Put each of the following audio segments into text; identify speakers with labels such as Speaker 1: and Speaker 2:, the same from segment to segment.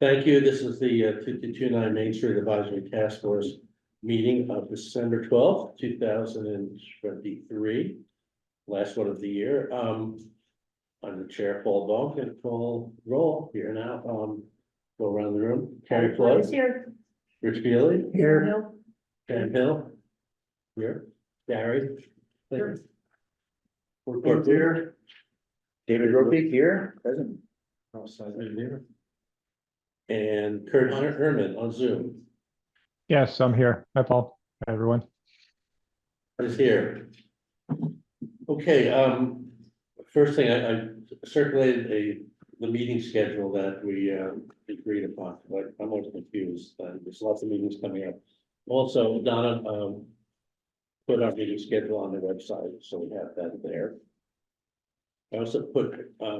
Speaker 1: Thank you. This is the 2229 Main Street Advisory Task Force meeting of December 12th, 2023. Last one of the year. I'm the chair, Paul Vaughn, going to call roll here now. Go around the room. Carrie Flood,
Speaker 2: Here.
Speaker 1: Rich Bealey,
Speaker 2: Here.
Speaker 1: Pam Hill, here, Gary.
Speaker 2: Here.
Speaker 1: We're here.
Speaker 3: David Ropeik here, present.
Speaker 1: And Kurt Herman on Zoom
Speaker 4: Yes, I'm here. Hi, Paul. Hi, everyone.
Speaker 1: is here. Okay, first thing, I circulated the meeting schedule that we agreed upon, but I'm always confused. There's lots of meetings coming up. Also, Donna put our meeting schedule on the website, so we have that there. I also put a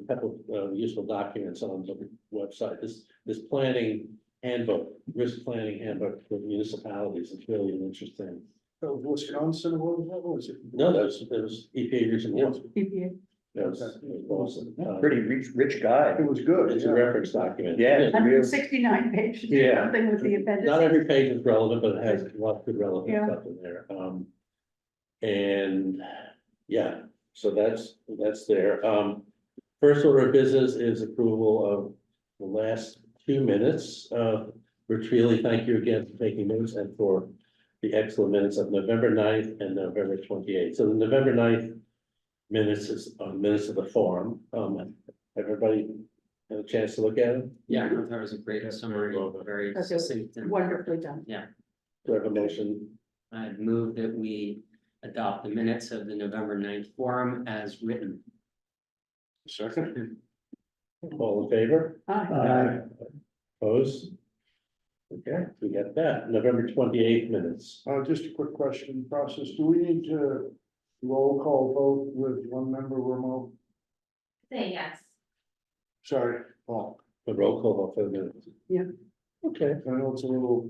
Speaker 1: couple of useful documents on the website. This planning handbook, risk planning handbook for municipalities is really an interesting.
Speaker 5: Wisconsin, what was it?
Speaker 1: No, that was EPA Region One.
Speaker 2: PPA.
Speaker 1: That was awesome.
Speaker 3: Pretty rich guy.
Speaker 5: It was good.
Speaker 1: It's a reference document.
Speaker 3: Yeah.
Speaker 2: 169 pages, or
Speaker 1: Yeah.
Speaker 2: something with the appendices.
Speaker 1: Not every page is relevant, but it has a lot of good relevant
Speaker 2: Yeah.
Speaker 1: stuff in there. And yeah, so that's there. First order of business is approval of the last 2 minutes. Rich Feely, thank you again for taking notes and for the excellent minutes of November 9th and November 28th. So the November 9th minutes is minutes of the forum. Everybody had a chance to look at it?
Speaker 6: Yeah, I thought it was a great summary, very
Speaker 2: That's it.
Speaker 6: succinct, and
Speaker 2: Wonderfully done.
Speaker 1: Do I have a motion?
Speaker 6: I move that we adopt the minutes of the November 9th forum as written.
Speaker 5: Second.
Speaker 1: All in favor?
Speaker 2: Aye.
Speaker 1: Opposed? Okay, we got that. November 28th minutes.
Speaker 5: Just a quick question, process, do we need to roll call vote with one member remote?
Speaker 7: Say yes.
Speaker 5: Sorry, Paul,
Speaker 1: The roll call vote for the minutes.
Speaker 2: Yeah.
Speaker 1: Okay,
Speaker 5: I know it's a little,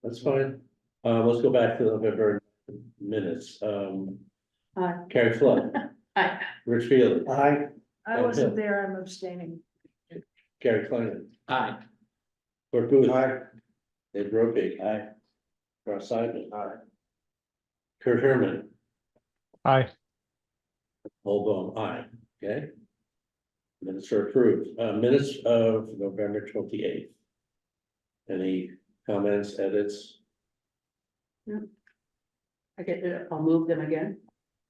Speaker 1: that's fine. Let's go back to the November minutes.
Speaker 2: Aye.
Speaker 1: Carrie Flood,
Speaker 2: Aye.
Speaker 1: Rich Feely,
Speaker 5: I,
Speaker 2: I wasn't there, I'm abstaining.
Speaker 1: Gary Klein,
Speaker 6: Aye.
Speaker 1: Cort Booth,
Speaker 5: I,
Speaker 1: Dave Ropeik,
Speaker 3: Aye.
Speaker 1: Ross Simon, Kurt Herman,
Speaker 4: Hi,
Speaker 1: Paul Bohm, aye. Okay. Minutes are approved. Minutes of November 28th. Any comments, edits?
Speaker 2: I get it, I'll move them again.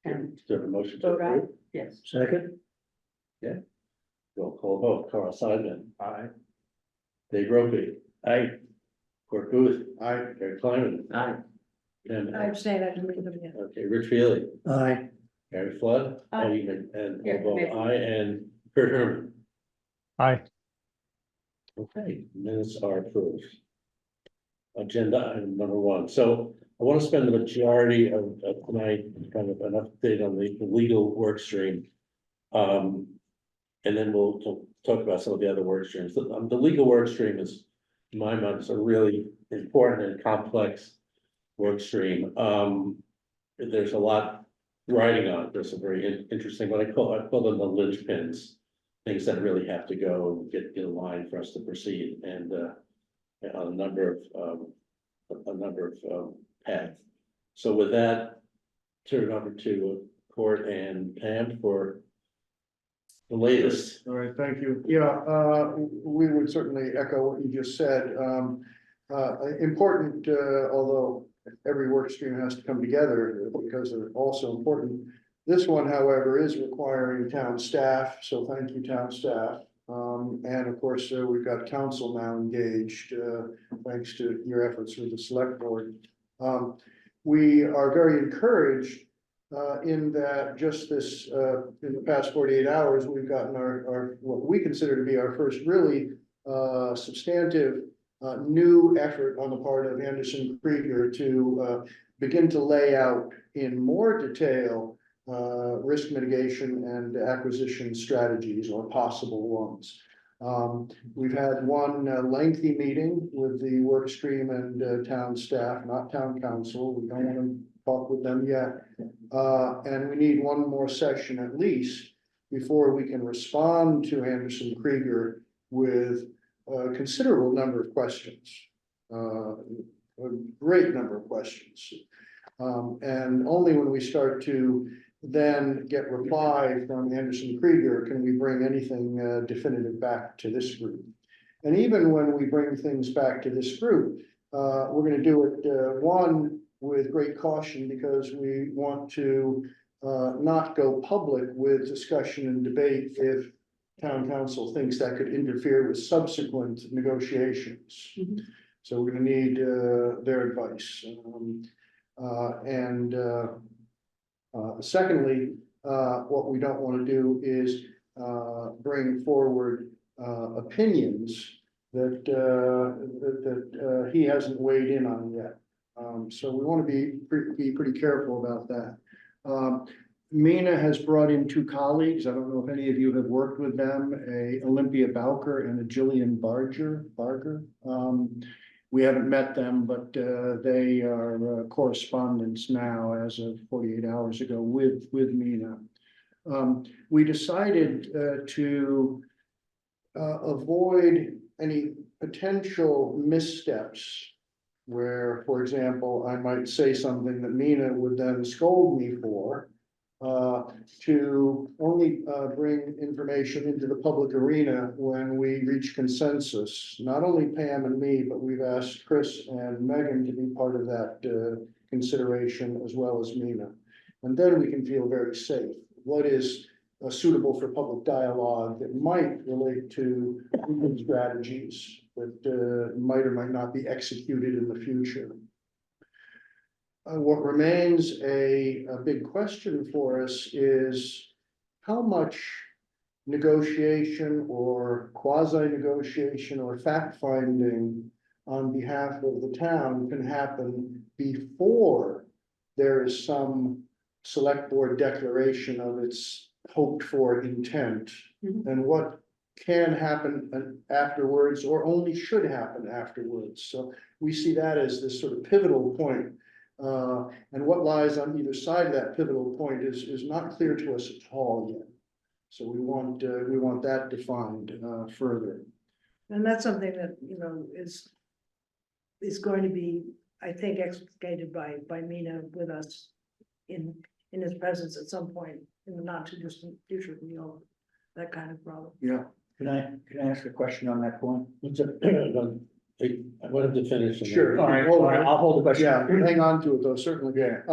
Speaker 2: And
Speaker 1: Do you have a motion to
Speaker 2: vote aye,
Speaker 1: approve?
Speaker 2: yes.
Speaker 1: Second. Yeah. Roll call vote, Carl Simon. Aye. Dave Ropeik,
Speaker 3: Aye.
Speaker 1: Cort Booth,
Speaker 5: I,
Speaker 1: Gary Klein,
Speaker 6: Aye.
Speaker 1: and,
Speaker 2: I abstain, I didn't read them yet.
Speaker 1: okay, Rich Feely,
Speaker 3: Aye.
Speaker 1: Gary Flood,
Speaker 2: Aye.
Speaker 1: oh, even, and
Speaker 2: Yeah,
Speaker 1: Paul
Speaker 2: maybe.
Speaker 1: Bohm, aye, and Kurt Herman.
Speaker 4: hi.
Speaker 1: Okay, minutes are approved. Agenda item number 1. So I want to spend the majority of tonight, kind of an update on the legal work stream. And then we'll talk about some of the other work streams. The legal work stream is, in my mind, is a really important and complex work stream. There's a lot writing on it. There's a very interesting, what I call them the linchpins. Things that really have to go and get aligned for us to proceed, and on a number of paths. So with that, turn it over to Cort and Pam for the latest.
Speaker 5: all right, thank you. Yeah, we would certainly echo what you just said. Important, although every work stream has to come together because they're also important. This one, however, is requiring town staff, so thank you, town staff. And of course, we've got council now engaged, thanks to your efforts with the select board. We are very encouraged in that just this, in the past 48 hours, we've gotten our what we consider to be our first really substantive new effort on the part of Anderson Krieger to begin to lay out in more detail risk mitigation and acquisition strategies or possible ones. We've had one lengthy meeting with the work stream and town staff, not town council. We don't want to talk with them yet. And we need one more session at least before we can respond to Anderson Krieger with a considerable number of questions. A great number of questions. And only when we start to then get reply from Anderson Krieger can we bring anything definitive back to this group. And even when we bring things back to this group, we're gonna do it, one, with great caution, because we want to not go public with discussion and debate if town council thinks that could interfere with subsequent negotiations.
Speaker 2: Mhm.
Speaker 5: So we're gonna need their advice. Secondly, what we don't want to do is bring forward opinions that he hasn't weighed in on yet. So we want to be pretty careful about that. Mina has brought in two colleagues. I don't know if any of you have worked with them, a Olympia Bowker and a Jillian Barger. We haven't met them, but they are correspondents now as of 48 hours ago with Mina. We decided to avoid any potential missteps where, for example, I might say something that Mina would then scold me for, to only bring information into the public arena when we reach consensus. Not only Pam and me, but we've asked Chris and Megan to be part of that consideration, as well as Mina. And then we can feel very safe. What is suitable for public dialogue that might relate to strategies that might or might not be executed in the future. What remains a big question for us is how much negotiation or quasi-negotiation or fact-finding on behalf of the town can happen before there is some select board declaration of its hoped for intent,
Speaker 2: Mhm.
Speaker 5: and what can happen afterwards or only should happen afterwards. So we see that as this sort of pivotal point. And what lies on either side of that pivotal point is not clear to us at all yet. So we want that defined further.
Speaker 2: And that's something that, you know, is going to be, I think, explicated by Mina with us in his presence at some point in the not too distant future, you know, that kind of problem.
Speaker 5: Yeah.
Speaker 3: Can I ask a question on that point?
Speaker 1: I wanted to finish. and then-
Speaker 5: Sure.
Speaker 3: All right, I'll hold the question.
Speaker 5: Yeah, hang on to it though, certainly.
Speaker 3: Yeah.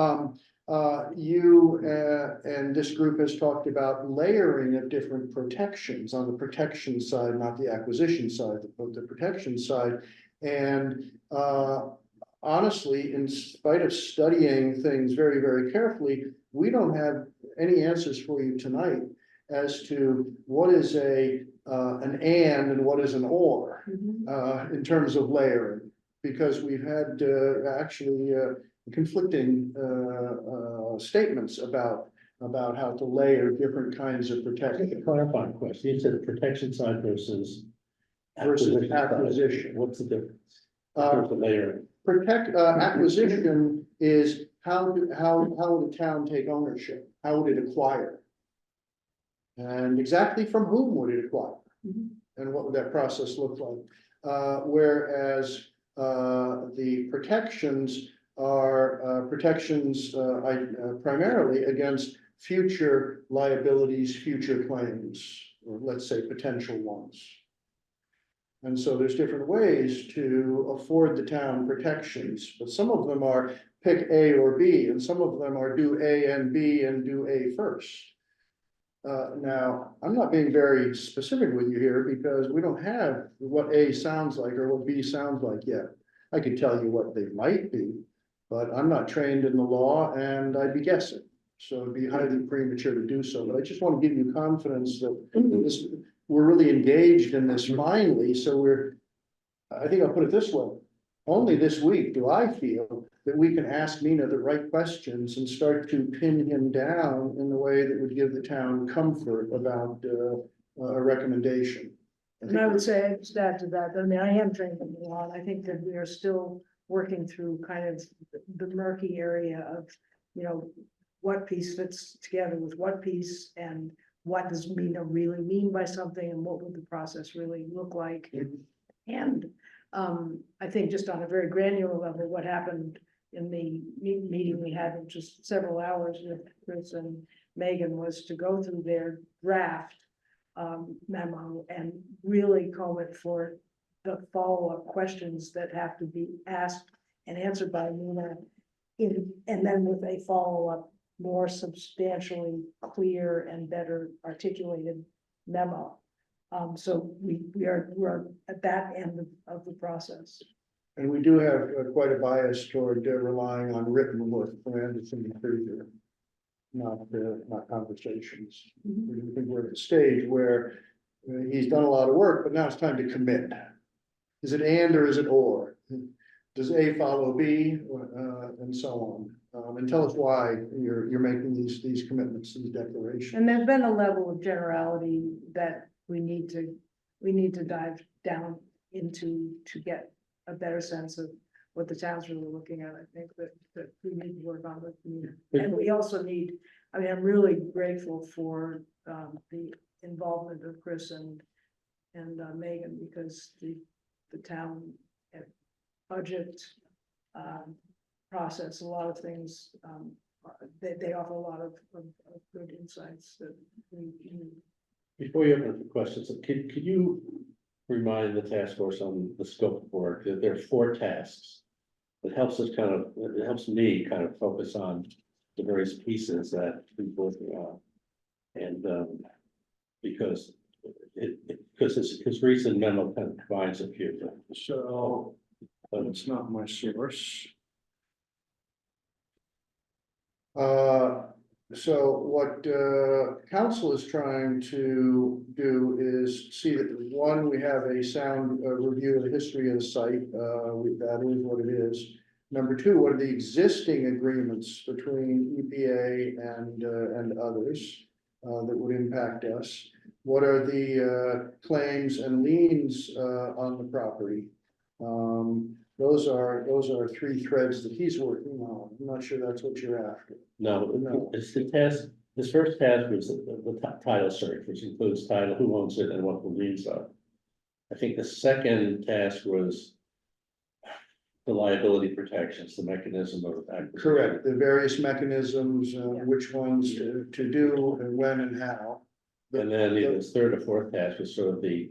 Speaker 5: You and this group has talked about layering of different protections on the protection side, not the acquisition side, but the protection side. And honestly, in spite of studying things very, very carefully, we don't have any answers for you tonight as to what is an and what is an or. In terms of layering, because we've had actually conflicting statements about how to layer different kinds of
Speaker 1: I think
Speaker 5: protection
Speaker 1: a clarifying question, you said the protection side versus.
Speaker 5: versus
Speaker 1: side.
Speaker 5: acquisition.
Speaker 1: What's the difference? In terms of layering.
Speaker 5: Acquisition is how would a town take ownership? How would it acquire? And exactly from whom would it acquire?
Speaker 2: Mhm.
Speaker 5: And what would that process look like? Whereas the protections are protections primarily against future liabilities, future claims, or let's say potential ones. And so there's different ways to afford the town protections, but some of them are pick A or B, and some of them are do A and B and do A first. Now, I'm not being very specific with you here because we don't have what A sounds like or what B sounds like yet. I could tell you what they might be, but I'm not trained in the law and I'd be guessing. So it'd be highly premature to do so, but I just want to give you confidence that we're really engaged in this finally, so I think I'll put it this way. Only this week do I feel that we can ask Mina the right questions and start to pin him down in the way that would give the town comfort about a recommendation.
Speaker 2: And I would say, just add to that, I mean, I am trained in the law, and I think that we are still working through kind of the murky area of, you know, what piece fits together with what piece, and what does Mina really mean by something, and what would the process really look like. And I think just on a very granular level, what happened in the meeting we had, which was several hours with Chris and Megan, was to go through their draft memo and really comb it for the follow-up questions that have to be asked and answered by Nina. And then with a follow-up, more substantially clear and better articulated memo. So we're at that end of the process.
Speaker 5: And we do have quite a bias toward relying on written work from Anderson and Krieger. Not conversations. We think we're at the stage where he's done a lot of work, but now it's time to commit. Is it and or is it or? Does A follow B, and so on? And tell us why you're making these commitments, these declarations.
Speaker 2: And there's been a level of generality that we need to dive down into to get a better sense of what the town's really looking at. I think that we need to work on it. And we also need, I mean, I'm really grateful for the involvement of Chris and Megan, because the town budget process, a lot of things, they offer a lot of good insights that we need.
Speaker 1: Before you open up for questions, could you remind the task force on the scope of work, that there are 4 tasks? It helps us it helps me kind of focus on the various pieces that we're working on. And because his recent memo kind of provides a few.
Speaker 5: So it's not my source. So what council is trying to do is see that, one, we have a sound review of the history of the site. That is what it is. Number 2, what are the existing agreements between EPA and others that would impact us? What are the claims and liens on the property? Those are 3 threads that he's working on. I'm not sure that's what you're after.
Speaker 1: No, it's the task, this first task was the title search, which includes title, who owns it and what the liens are. I think the second task was the liability protections, the mechanism of acquisition.
Speaker 5: Correct, the various mechanisms, which ones to do and when and how.
Speaker 1: And then the 3rd or 4th task was sort of the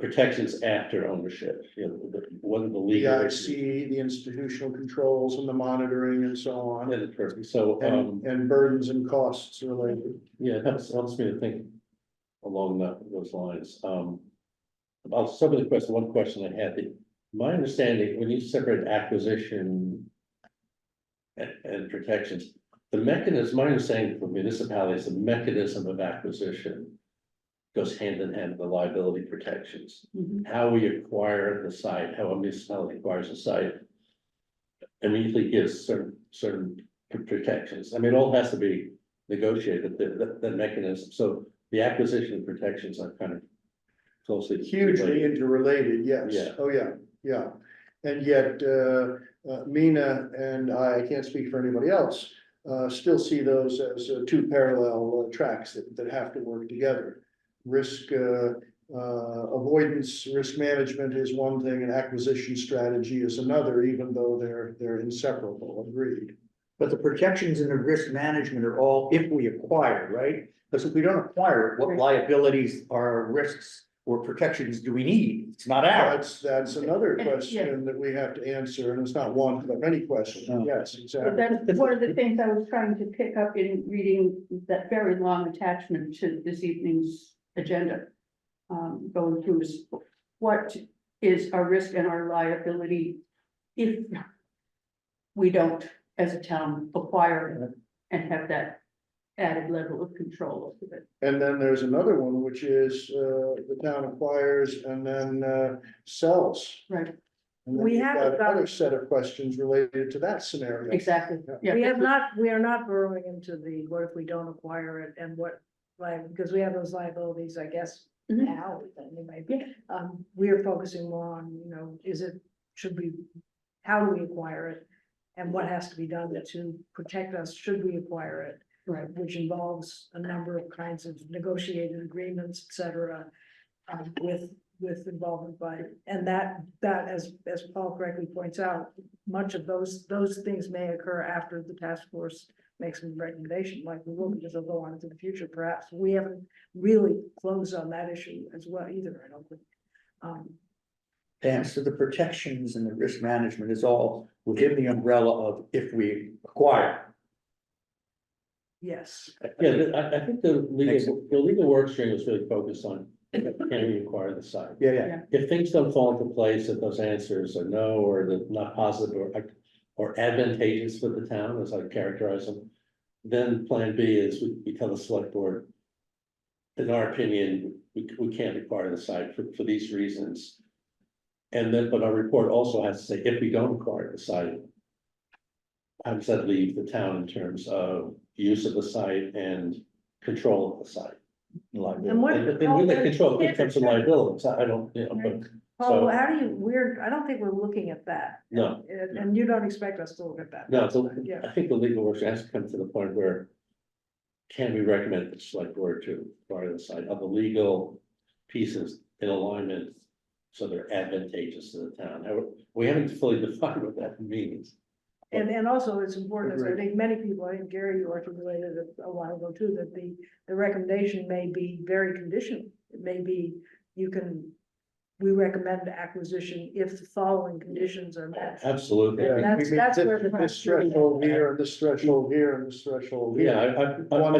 Speaker 1: protections after ownership, what are the
Speaker 5: The
Speaker 1: legal.
Speaker 5: IC, the institutional controls and the monitoring and so on.
Speaker 1: Yeah, perfect. So,
Speaker 5: And burdens and costs related.
Speaker 1: yeah, it helps me to think along those lines. About some of the questions, one question I had, my understanding, when you separate acquisition and protections, the mechanism, my understanding for municipalities, the mechanism of acquisition goes hand in hand with the liability protections. How we acquire the site, how a municipality acquires a site immediately gives certain protections. I mean, it all has to be negotiated, the mechanism. So the acquisition protections are kind of closely.
Speaker 5: Hugely interrelated, yes.
Speaker 1: Yeah.
Speaker 5: Oh, yeah. And yet, Mina and I can't speak for anybody else, still see those as 2 parallel tracks that have to work together. Risk avoidance, risk management is one thing, and acquisition strategy is another, even though they're inseparable, agreed.
Speaker 3: But the protections and the risk management are all if we acquire, right? Because if we don't acquire it, what liabilities or risks or protections do we need? It's not ours.
Speaker 5: That's another question that we have to answer, and it's not one, but many questions,
Speaker 3: No.
Speaker 5: yes,
Speaker 8: But
Speaker 5: exactly.
Speaker 8: that's one of the things I was trying to pick up in reading that very long attachment to this evening's agenda. Going through is what is our risk and our liability if we don't, as a town, acquire it and have that added level of control over it.
Speaker 5: And then there's another one, which is the town acquires and then sells.
Speaker 8: Right,
Speaker 5: And then
Speaker 2: We
Speaker 5: you've
Speaker 2: haven't
Speaker 5: got another
Speaker 2: got-
Speaker 5: set of questions related to that scenario.
Speaker 8: exactly. Yeah.
Speaker 2: We are not burrowing into the, what if we don't acquire it and what, like, because we have those liabilities, I guess,
Speaker 8: Mhm.
Speaker 2: now, anyway. We are focusing more on, how do we acquire it? And what has to be done to protect us should we acquire it?
Speaker 8: Right.
Speaker 2: Which involves a number of kinds of negotiated agreements, et cetera, with with involvement by, and that, as Paul correctly points out, much of those things may occur after the task force makes a recommendation, like we will, because they'll go on into the future, perhaps. We haven't really closed on that issue as well either, I don't think.
Speaker 3: And so the protections and the risk management is all within the umbrella of if we acquire.
Speaker 2: Yes,
Speaker 1: Yeah, I think the
Speaker 3: Makes
Speaker 1: legal work stream was really focused on, can we acquire the site?
Speaker 3: Yeah.
Speaker 1: If things don't fall into place, if those answers are no, or they're not positive, or advantageous for the town, as I characterize them, then plan B is we tell the select board, in our opinion, we can't acquire the site for these reasons. And then, but our report also has to say, if we don't acquire the site, how does that leave the town in terms of use of the site and control of the site?
Speaker 2: and what?
Speaker 1: And with that control, it comes to liabilities, I don't, you know, but,
Speaker 2: Paul,
Speaker 1: so,
Speaker 2: how do you, I don't think we're looking at that.
Speaker 1: no.
Speaker 2: And you don't expect us to look at that.
Speaker 1: No, so
Speaker 2: Yeah.
Speaker 1: I think the legal work has to come to the point where. Can we recommend the select board to acquire the site of the legal pieces in alignment? So they're advantageous to the town. We haven't fully defined what that means.
Speaker 2: And also it's important, as I
Speaker 5: Agreed.
Speaker 2: think many people, I think Gary, you articulated it a while ago too, that the recommendation may be very conditional. It may be, we recommend acquisition if the following conditions are met.
Speaker 1: Absolutely.
Speaker 5: Yeah,
Speaker 2: That's-
Speaker 5: we mean
Speaker 2: that's where the
Speaker 5: this threshold here, and this threshold here, and this threshold here.
Speaker 1: Yeah, I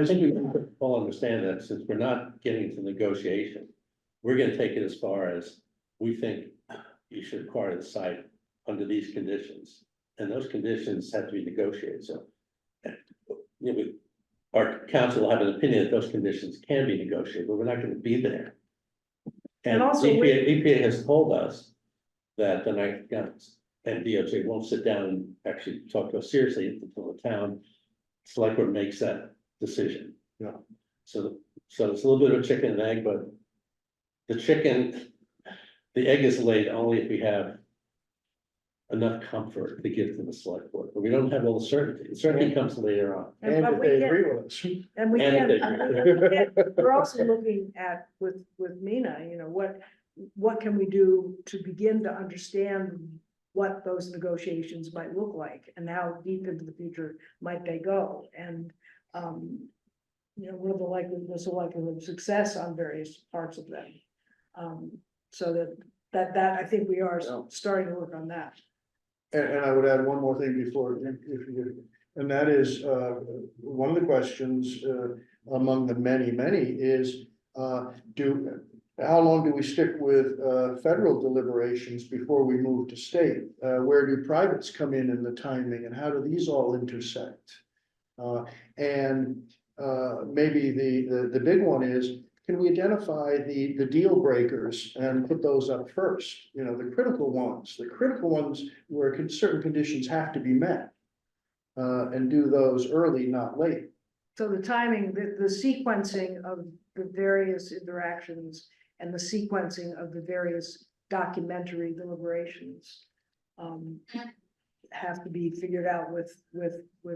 Speaker 1: think we can all understand that since we're not getting to negotiation. We're gonna take it as far as we think you should acquire the site under these conditions. And those conditions have to be negotiated, so. You know, our council will have an opinion that those conditions can be negotiated, but we're not gonna be there. And
Speaker 2: And also
Speaker 1: EPA has told us that the night guns and DOJ won't sit down and actually talk to us seriously until the town select board makes that decision.
Speaker 5: Yeah.
Speaker 1: So it's a little bit of a chicken and egg, but the egg is laid only if we have enough comfort to give to the select board, but we don't have all the certainty. The certainty comes later on.
Speaker 5: And
Speaker 2: but
Speaker 5: if
Speaker 2: we
Speaker 5: they
Speaker 2: can-
Speaker 5: agree with us.
Speaker 2: And we
Speaker 1: And
Speaker 2: can, we're also looking at with Mina, you know, what can we do to begin to understand what those negotiations might look like and how deep into the future might they go? And, you know, what are the likelihood of success on various parts of them? So that I think we are starting to work on that.
Speaker 5: And I would add one more thing before, if you, and that is, one of the questions, among the many is, how long do we stick with, federal deliberations before we move to state? Where do privates come in the timing, and how do these all intersect? And maybe the big one is, can we identify the deal breakers and put those up first? You know, the critical ones where certain conditions have to be met. And do those early, not late.
Speaker 2: So the timing, the sequencing of the various interactions and the sequencing of the various documentary deliberations have to be figured out with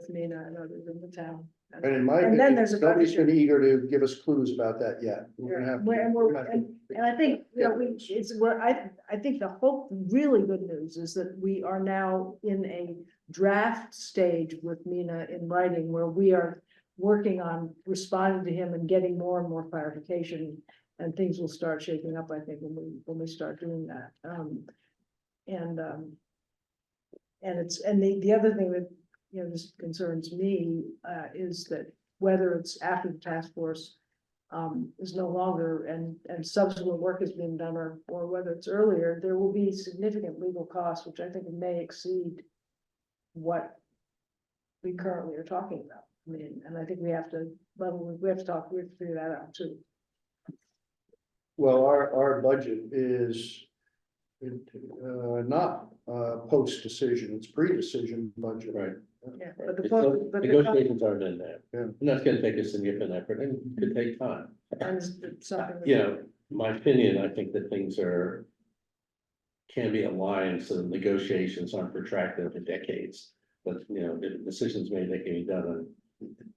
Speaker 2: Mina and others in the town.
Speaker 5: And in my
Speaker 2: And then
Speaker 5: opinion,
Speaker 2: there's a
Speaker 5: nobody's
Speaker 2: bunch of-
Speaker 5: been eager to give us clues about that yet. We're gonna have.
Speaker 2: And I think, you know, I think the hope, really good news is that we are now in a draft stage with Mina in writing where we are working on responding to him and getting more and more clarification. And things will start shaping up, I think, when we start doing that. And the other thing that, you know, this concerns me, is that whether it's after the task force is no longer and subsequent work is being done, or whether it's earlier, there will be significant legal costs, which I think may exceed what we currently are talking about. I mean, and I think we have to figure that out too.
Speaker 5: Well, our budget is not post-decision, it's pre-decision budget.
Speaker 1: Right.
Speaker 2: Yeah, but the,
Speaker 1: It's
Speaker 2: but
Speaker 1: so-
Speaker 2: the,
Speaker 1: Negotiations aren't in there.
Speaker 5: Yeah.
Speaker 1: And that's gonna take a significant effort and could take time.
Speaker 2: and it's something. that-
Speaker 1: You know, my opinion, I think that things can be aligned so the negotiations aren't protracted for decades. But, you know, the decisions made, they can be done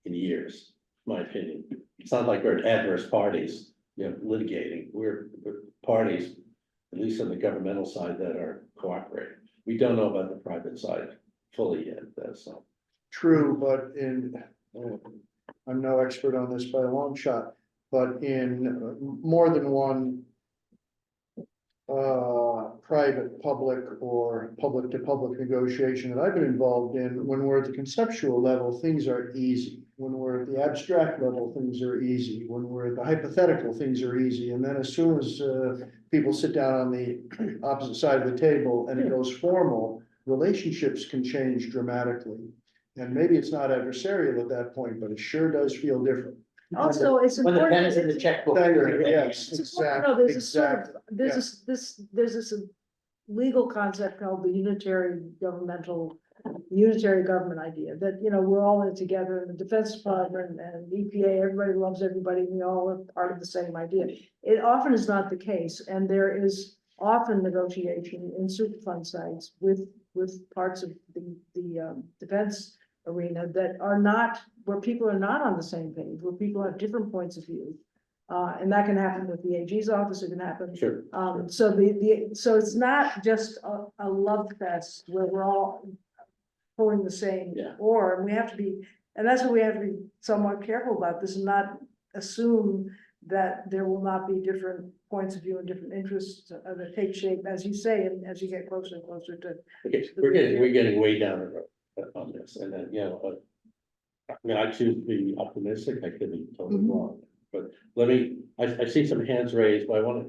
Speaker 1: in years, my opinion. It's not like we're adverse parties, you know, litigating, we're parties at least on the governmental side, that are cooperating. We don't know about the private side fully yet, so.
Speaker 5: True, but I'm no expert on this by a long shot, but in more than one private, public, or public to public negotiation that I've been involved in, when we're at the conceptual level, things are easy. When we're at the abstract level, things are easy. When we're at the hypothetical, things are easy. And then as soon as people sit down on the opposite side of the table and it goes formal, relationships can change dramatically. And maybe it's not adversarial at that point, but it sure does feel different.
Speaker 2: Also, it's
Speaker 3: When the
Speaker 2: important.
Speaker 3: pen's in the checkbook.
Speaker 5: Yes,
Speaker 2: It's important to know there's a sort of,
Speaker 5: exactly.
Speaker 2: there's this legal concept called the unitary government idea, that, you know, we're all in it together, in the Defense Department and EPA, everybody loves everybody, we all are part of the same idea. It often is not the case, and there is often negotiation in Superfund sites with parts of the defense arena that are not, where people are not on the same page, where people have different points of view. And that can happen with the AG's office, it can happen.
Speaker 1: Sure.
Speaker 2: So so it's not just a love fest where we're all pulling the same
Speaker 1: Yeah.
Speaker 2: oar, and we have to be, and that's what we have to be somewhat careful about, this is not assume that there will not be different points of view and different interests that take shape, as you say, and as you get closer and closer to.
Speaker 1: Okay, we're getting way down the road on this, and then, you know, I mean, I choose to be optimistic, I could be totally wrong, but let me, I see some hands raised, but I want to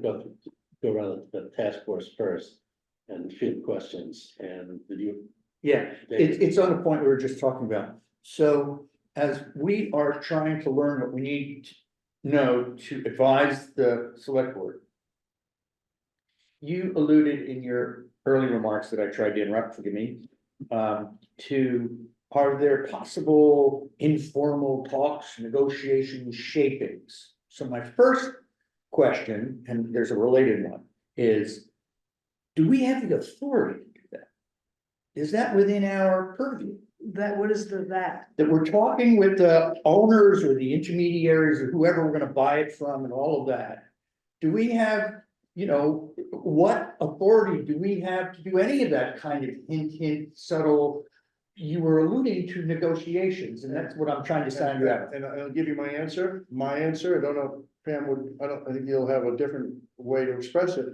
Speaker 1: go around the task force first and field questions, and did you?
Speaker 3: Yeah, it's on the point we were just talking about. So as we are trying to learn what we need to know to advise the select board. You alluded in your early remarks that I tried to interrupt, forgive me, to are there possible informal talks, negotiations, shapings? So my first question, and there's a related one, is do we have the authority to do that? Is that within our purview?
Speaker 2: That, what is that?
Speaker 3: That we're talking with the owners or the intermediaries or whoever we're gonna buy it from and all of that. Do we have, you know, what authority do we have to do any of that kind of hint, subtle? You were alluding to negotiations, and that's what I'm trying to sound you out.
Speaker 5: And I'll give you my answer. My answer, I don't know, Pam would, I think you'll have a different way to express it.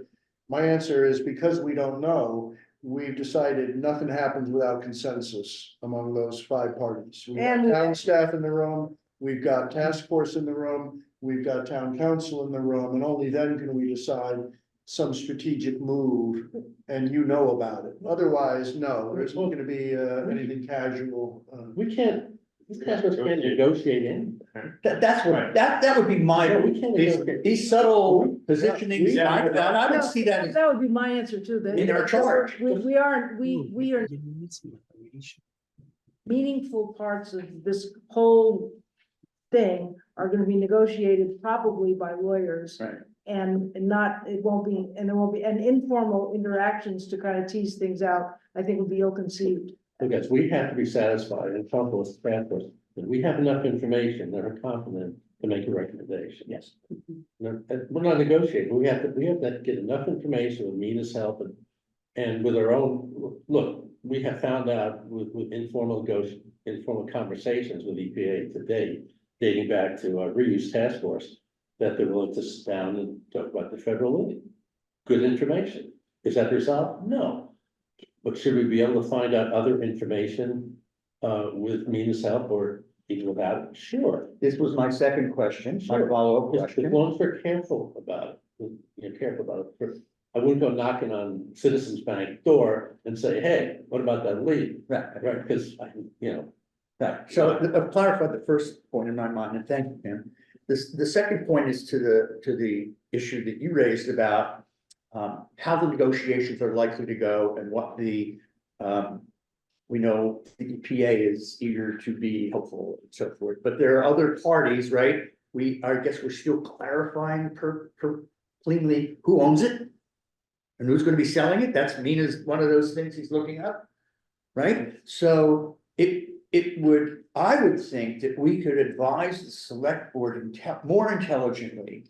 Speaker 5: My answer is because we don't know, we've decided nothing happens without consensus among those 5 parties. We've got
Speaker 2: And-
Speaker 5: town staff in the room, we've got task force in the room, we've got town council in the room, and only then can we decide some strategic move, and you know about it. Otherwise, no, there's not gonna be anything casual.
Speaker 1: We can't negotiate in.
Speaker 3: That's what, that would be my,
Speaker 1: No, we can't negotiate.
Speaker 3: these subtle positionings, I would see that as
Speaker 2: That would be my answer too. that-
Speaker 3: in our charge.
Speaker 2: We are meaningful parts of this whole thing are gonna be negotiated probably by lawyers.
Speaker 3: Right.
Speaker 2: And not, it won't be, and there won't be, and informal interactions to kind of tease things out, I think would be ill-conceived.
Speaker 1: Because we have to be satisfied and comfortable with staff force, that we have enough information that are confident to make a recommendation.
Speaker 3: Yes.
Speaker 1: We're not negotiating, we have to get enough information with Mina's help and with our own, look, we have found out with informal conversations with EPA today, dating back to our reuse task force, that they're willing to sit down and talk about the federal levy. Good information. Is that the result? No. But should we be able to find out other information with Mina's help or even without it? Sure.
Speaker 3: This was my second question, my
Speaker 1: Sure.
Speaker 3: follow-up
Speaker 1: As
Speaker 3: question.
Speaker 1: long as we're careful about it, you're careful about it. I wouldn't go knocking on Citizens Bank door and say, hey, what about that lead?
Speaker 3: Right,
Speaker 1: Right, because you know,
Speaker 3: right. So I've clarified the first point in my mind, and thank you, Pam. The second point is to the issue that you raised about how the negotiations are likely to go and what the we know the EPA is eager to be helpful and so forth, but there are other parties, right? I guess we're still clarifying cleanly who owns it and who's going to be selling it. That's Mina's one of those things he's looking up, right? So I would think that we could advise the select board more intelligently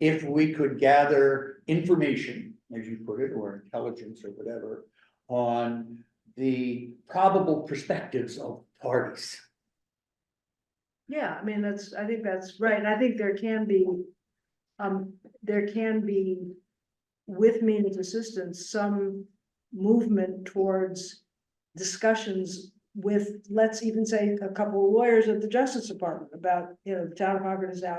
Speaker 3: if we could gather information, as you put it, or intelligence or whatever, on the probable perspectives of parties.
Speaker 2: Yeah, I mean, I think that's right, and I think there can be, with Mina's assistance, some movement towards discussions with, let's even say, a couple of lawyers at the Justice Department about, the town of Concord is now,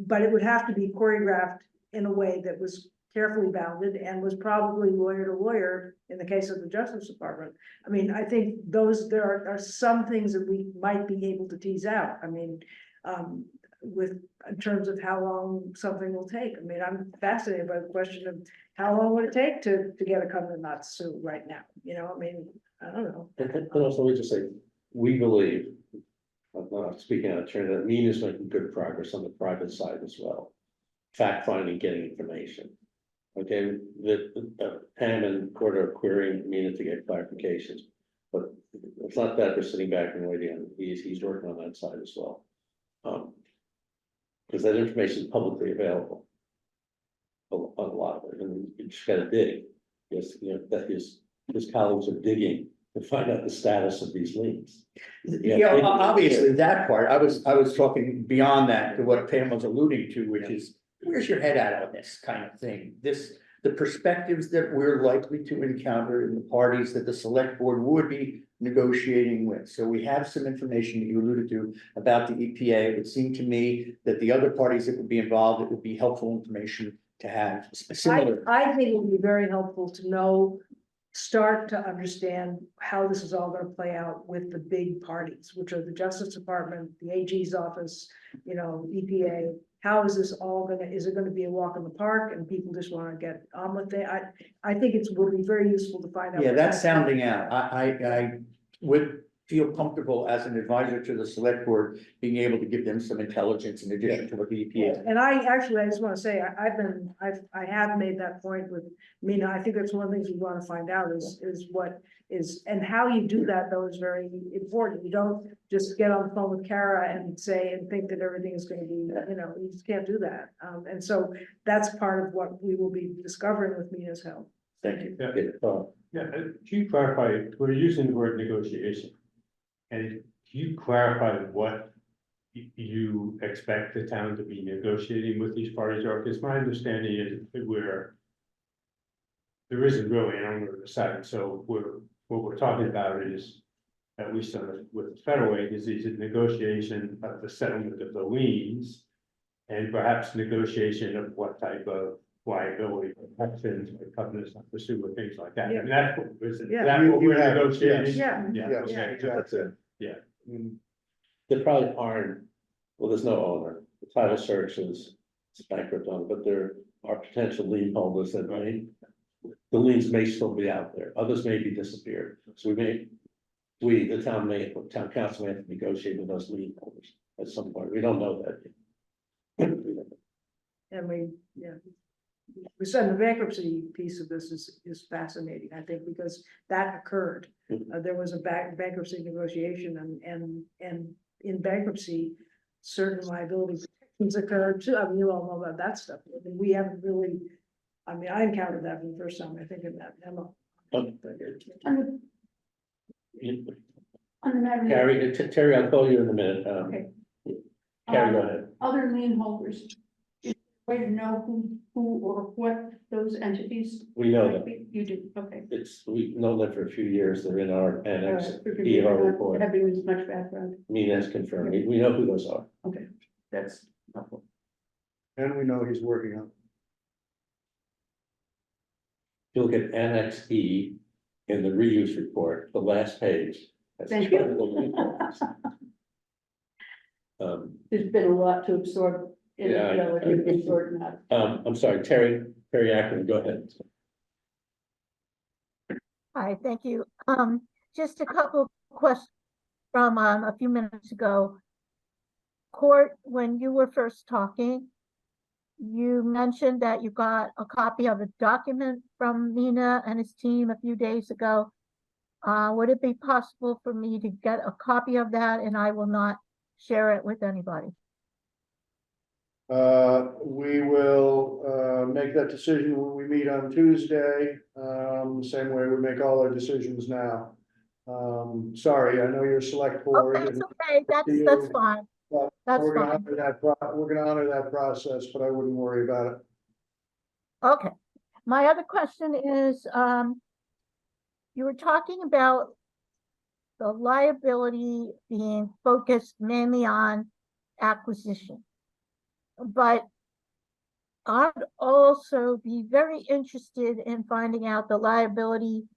Speaker 2: but it would have to be choreographed in a way that was carefully bounded and was probably lawyer to lawyer in the case of the Justice Department. I mean, I think there are some things that we might be able to tease out. I mean, in terms of how long something will take. I mean, I'm fascinated by the question of how long would it take to get a covenant not to sue right now? I mean, I don't know.
Speaker 1: And also, we just say, we believe, I'm not speaking out of turn, that Mina is making good progress on the private side as well. Fact finding, getting information. Okay, Pam and Court are querying Mina to get clarifications. But it's not that they're sitting back and waiting on, he's working on that side as well. Because that information is publicly available. A lot of it, and you just gotta dig. Yes, that his colleagues are digging to find out the status of these liens.
Speaker 3: Obviously, that part, I was talking beyond that to what Pam was alluding to, which is, where's your head at on this kind of thing? The perspectives that we're likely to encounter in the parties that the select board would be negotiating with. So we have some information that you alluded to about the EPA. It would seem to me that the other parties that would be involved, it would be helpful information to have similar.
Speaker 2: I think it would be very helpful to start to understand how this is all gonna play out with the big parties, which are the Justice Department, the AG's office, EPA. How is this all is it gonna be a walk in the park and people just wanna get on with it? I think would be very useful to find out.
Speaker 3: Yeah,
Speaker 2: what
Speaker 3: that's sounding out. I would feel comfortable as an advisor to the select board, being able to give them some intelligence in addition to what the EPA.
Speaker 2: And I just want to say, I have made that point with Mina. I think that's one of the things we want to find out is what is, and how you do that though is very important. You don't just get on the phone with Kara and think that everything is going to be, you just can't do that. And so that's part of what we will be discovering with Mina's help.
Speaker 3: Thank you.
Speaker 9: Yeah, can you clarify, we're using the word negotiation. And can you clarify what you expect the town to be negotiating with these parties are? Because my understanding is that there isn't really an owner deciding, so what we're talking about is, at least with the federal agencies, is negotiation of the settlement of the liens. And perhaps negotiation of what type of liability protections or covenants not pursue or things like that.
Speaker 2: Yeah.
Speaker 9: And that's what,
Speaker 2: Yeah.
Speaker 9: that's what
Speaker 5: You
Speaker 9: we're
Speaker 5: have it,
Speaker 9: negotiating.
Speaker 2: Yeah.
Speaker 9: Yeah,
Speaker 5: Yes,
Speaker 9: okay,
Speaker 5: exactly.
Speaker 9: that's it. Yeah.
Speaker 1: There probably aren't, well, there's no owner, the title search is bankrupt on, but there are potential lien holders that the liens may still be out there, others may be disappeared. So the town council may have to negotiate with those lien holders at some point, we don't know that yet.
Speaker 2: And we said the bankruptcy piece of this is fascinating, I think, because that occurred. There was a bankruptcy negotiation and in bankruptcy, certain liability protections occurred too. I mean, you all know about that stuff. I mean, we haven't really, I encountered that for the first time, I think, in that memo.
Speaker 8: On the matter of
Speaker 1: Terry, I'll call you in a minute.
Speaker 8: Okay.
Speaker 1: Carrie, go ahead.
Speaker 8: other lien holders, is there a way to know who or what those entities
Speaker 1: We know
Speaker 8: might
Speaker 1: them.
Speaker 8: be? You do, okay.
Speaker 1: We've known them for a few years. They're in our annex.
Speaker 8: Forgive
Speaker 1: E
Speaker 8: me
Speaker 1: of our
Speaker 8: for not
Speaker 1: report.
Speaker 8: having as much background.
Speaker 1: Mina's confirmed. We know who those are.
Speaker 8: Okay, that's helpful.
Speaker 5: And we know he's working on.
Speaker 1: If you look at Annex E in the reuse report, the last page. that's
Speaker 8: Thank you.
Speaker 1: critical report.
Speaker 8: There's been a lot to absorb in
Speaker 1: Yeah,
Speaker 8: a relatively short amount.
Speaker 1: I'm sorry, Terry Ackerman, go ahead.
Speaker 10: Hi, thank you. Just a couple questions from a few minutes ago. Court, when you were first talking, you mentioned that you got a copy of a document from Mina and his team a few days ago. Would it be possible for me to get a copy of that and I will not share it with anybody?
Speaker 5: We will, make that decision when we meet on Tuesday, same way we make all our decisions now. Sorry, I know you're select board.
Speaker 10: Okay, it's
Speaker 5: and-
Speaker 10: okay, that's
Speaker 5: you-
Speaker 10: fine,
Speaker 5: but
Speaker 10: that's
Speaker 5: We're gonna
Speaker 10: fine.
Speaker 5: honor that, we're gonna honor that process, but I wouldn't worry about it.
Speaker 10: Okay, my other question is, you were talking about the liability being focused mainly on acquisition. But I'd also be very interested in finding out the liability,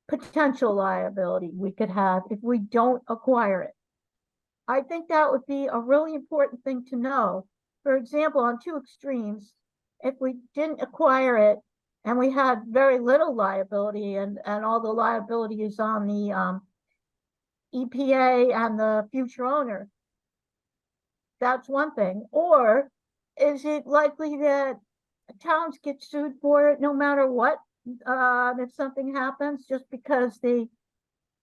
Speaker 10: potential liability we could have if we don't acquire it. I think that would be a really important thing to know. For example, on two extremes, if we didn't acquire it and we had very little liability and all the liability is on the EPA and the future owner, that's one thing. Or is it likely that towns get sued for it no matter what? If something happens, just because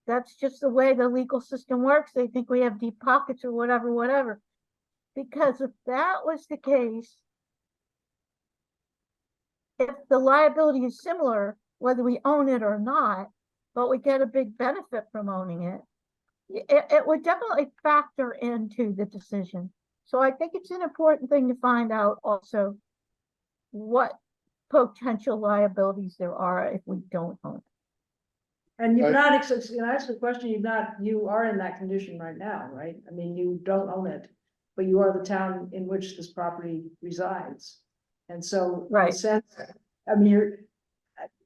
Speaker 10: that's just the way the legal system works. They think we have deep pockets or whatever. Because if that was the case, if the liability is similar, whether we own it or not, but we get a big benefit from owning it, it would definitely factor into the decision. So I think it's an important thing to find out also what potential liabilities there are if we don't own it.
Speaker 2: And you've
Speaker 5: I-
Speaker 2: not, you know, ask the question, you are in that condition right now, right? I mean, you don't own it, but you are the town in which this property resides. And so, in a
Speaker 10: Right.
Speaker 2: sense, I mean,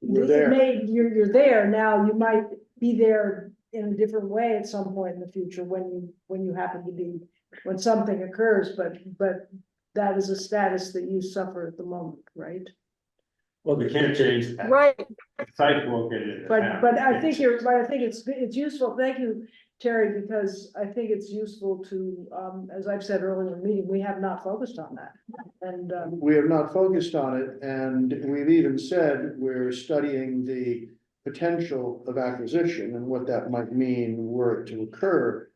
Speaker 5: We're there.
Speaker 2: you're there now, you might be there in a different way at some point in the future when you happen to be, when something occurs, but that is a status that you suffer at the moment, right?
Speaker 1: Well,
Speaker 9: We can't change that.
Speaker 10: Right,
Speaker 9: Site's located in the town.
Speaker 2: But I think it's useful, thank you, Terry, because I think it's useful to, as I've said earlier in the meeting, we have not focused on that. And,
Speaker 5: We have not focused on it, and we've even said we're studying the potential of acquisition and what that might mean were it to occur.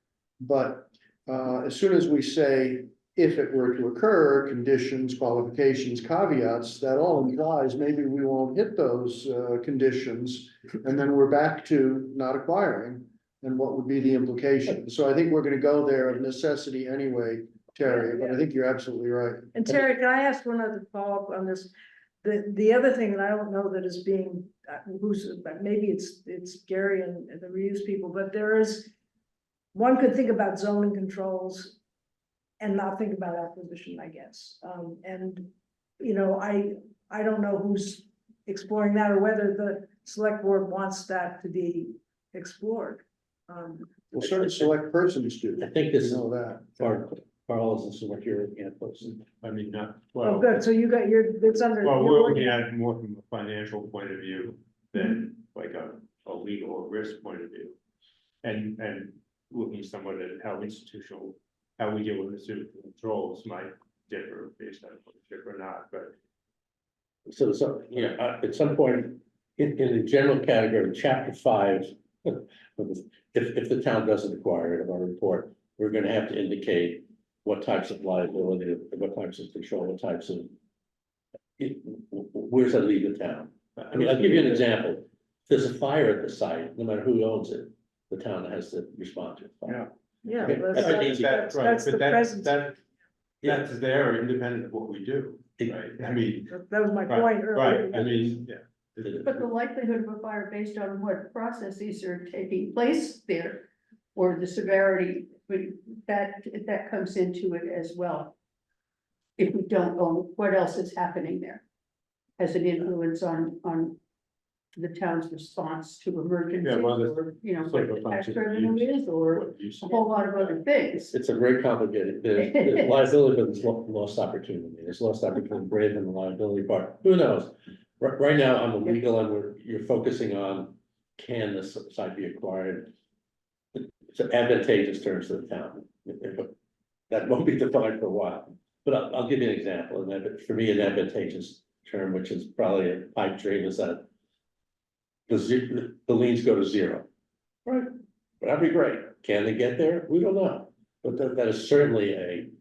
Speaker 5: But as soon as we say, if it were to occur, conditions, qualifications, caveats, that all implies maybe we won't hit those conditions. And then we're back to not acquiring, and what would be the implication? So I think we're gonna go there of necessity anyway, Terry, but I think you're absolutely right.
Speaker 2: and Terry, can I ask one other follow-up on this? The other thing that I don't know that is being, maybe it's Gary and the reuse people, but there is, one could think about zoning controls and not think about acquisition, I guess. And, you know, I don't know who's exploring that or whether the select board wants that to be explored.
Speaker 5: Well, certain select persons do,
Speaker 1: I think this
Speaker 5: you
Speaker 1: is
Speaker 5: know that.
Speaker 1: Carl, this is what you're looking at, folks.
Speaker 9: I mean, not,
Speaker 2: Oh,
Speaker 9: well,
Speaker 2: good, so you got it's under.
Speaker 9: well,
Speaker 2: you're
Speaker 9: we're
Speaker 2: looking
Speaker 9: looking at it more from a financial point of view than like a legal or risk point of view. And looking somewhat at how institutional, how we deal with institutional controls might differ based on ownership or not, but.
Speaker 1: So, at some point, in the general category, chapter 5, if the town doesn't acquire it of our report, we're gonna have to indicate what types of liability, what types of control, what types of. Where's that leave the town? I mean, I'll give you an example. If there's a fire at the site, no matter who owns it, the town has to respond to it.
Speaker 5: Yeah.
Speaker 2: Yeah,
Speaker 1: Okay,
Speaker 2: that's the present.
Speaker 9: That's there independent of what we do, right? I mean.
Speaker 2: That was my
Speaker 9: Right,
Speaker 2: point earlier.
Speaker 9: Right, I mean, yeah.
Speaker 8: But the likelihood of a fire based on what processes are taking place there, or the severity, that comes into it as well. If we don't own, what else is happening there? Has an influence on the town's response to emergencies,
Speaker 9: Yeah, well,
Speaker 8: or, you know,
Speaker 9: it's like
Speaker 8: what
Speaker 9: a
Speaker 8: the tax
Speaker 9: function of
Speaker 8: revenue
Speaker 9: use.
Speaker 8: is, or
Speaker 9: What you
Speaker 8: a whole lot of other things.
Speaker 1: It's a very complicated, there's liability, but there's lost opportunity, there's lost opportunity, brave in the liability part, who knows? Right now, on the legal end, you're focusing on, can this site be acquired? It's advantageous terms to the town, that won't be defined for a while, but I'll give you an example, and for me, an advantageous term, which is probably a pipe dream, is that the liens go to zero. Right, but that'd be great. Can they get there? We don't know. But that is certainly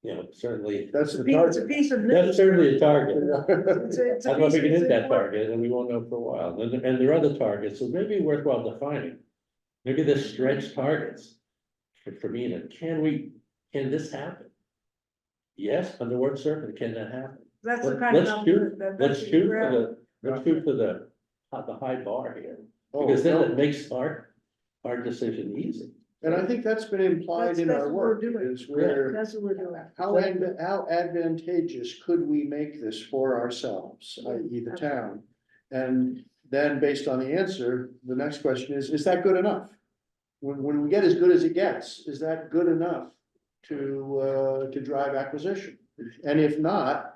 Speaker 1: you know, certainly,
Speaker 5: That's the
Speaker 2: It's a
Speaker 5: target.
Speaker 2: piece of.
Speaker 1: that's certainly a target.
Speaker 2: It's a
Speaker 1: I don't know if we
Speaker 2: piece
Speaker 1: can
Speaker 2: of-
Speaker 1: hit that target, and we won't know for a while, and there are other targets, so maybe worthwhile defining. Maybe the stretch targets for me, can this happen? Yes, under what circumstance can that happen?
Speaker 2: That's the
Speaker 1: Let-
Speaker 2: kind of
Speaker 1: let's
Speaker 2: number
Speaker 1: shoot-
Speaker 2: that.
Speaker 1: Let's
Speaker 2: that's
Speaker 1: shoot
Speaker 2: where
Speaker 1: for
Speaker 2: we're at.
Speaker 1: let's shoot for the high bar here,
Speaker 5: Oh,
Speaker 1: because then
Speaker 5: no.
Speaker 1: it makes our decision easy.
Speaker 5: And I think that's been implied in
Speaker 2: That's
Speaker 5: our
Speaker 2: what we're
Speaker 5: work,
Speaker 2: doing.
Speaker 5: is where,
Speaker 2: That's what we're doing.
Speaker 5: how advantageous could we make this for ourselves, i.e. the town? And then based on the answer, the next question is that good enough? When we get as good as it gets, is that good enough to drive acquisition? And if not,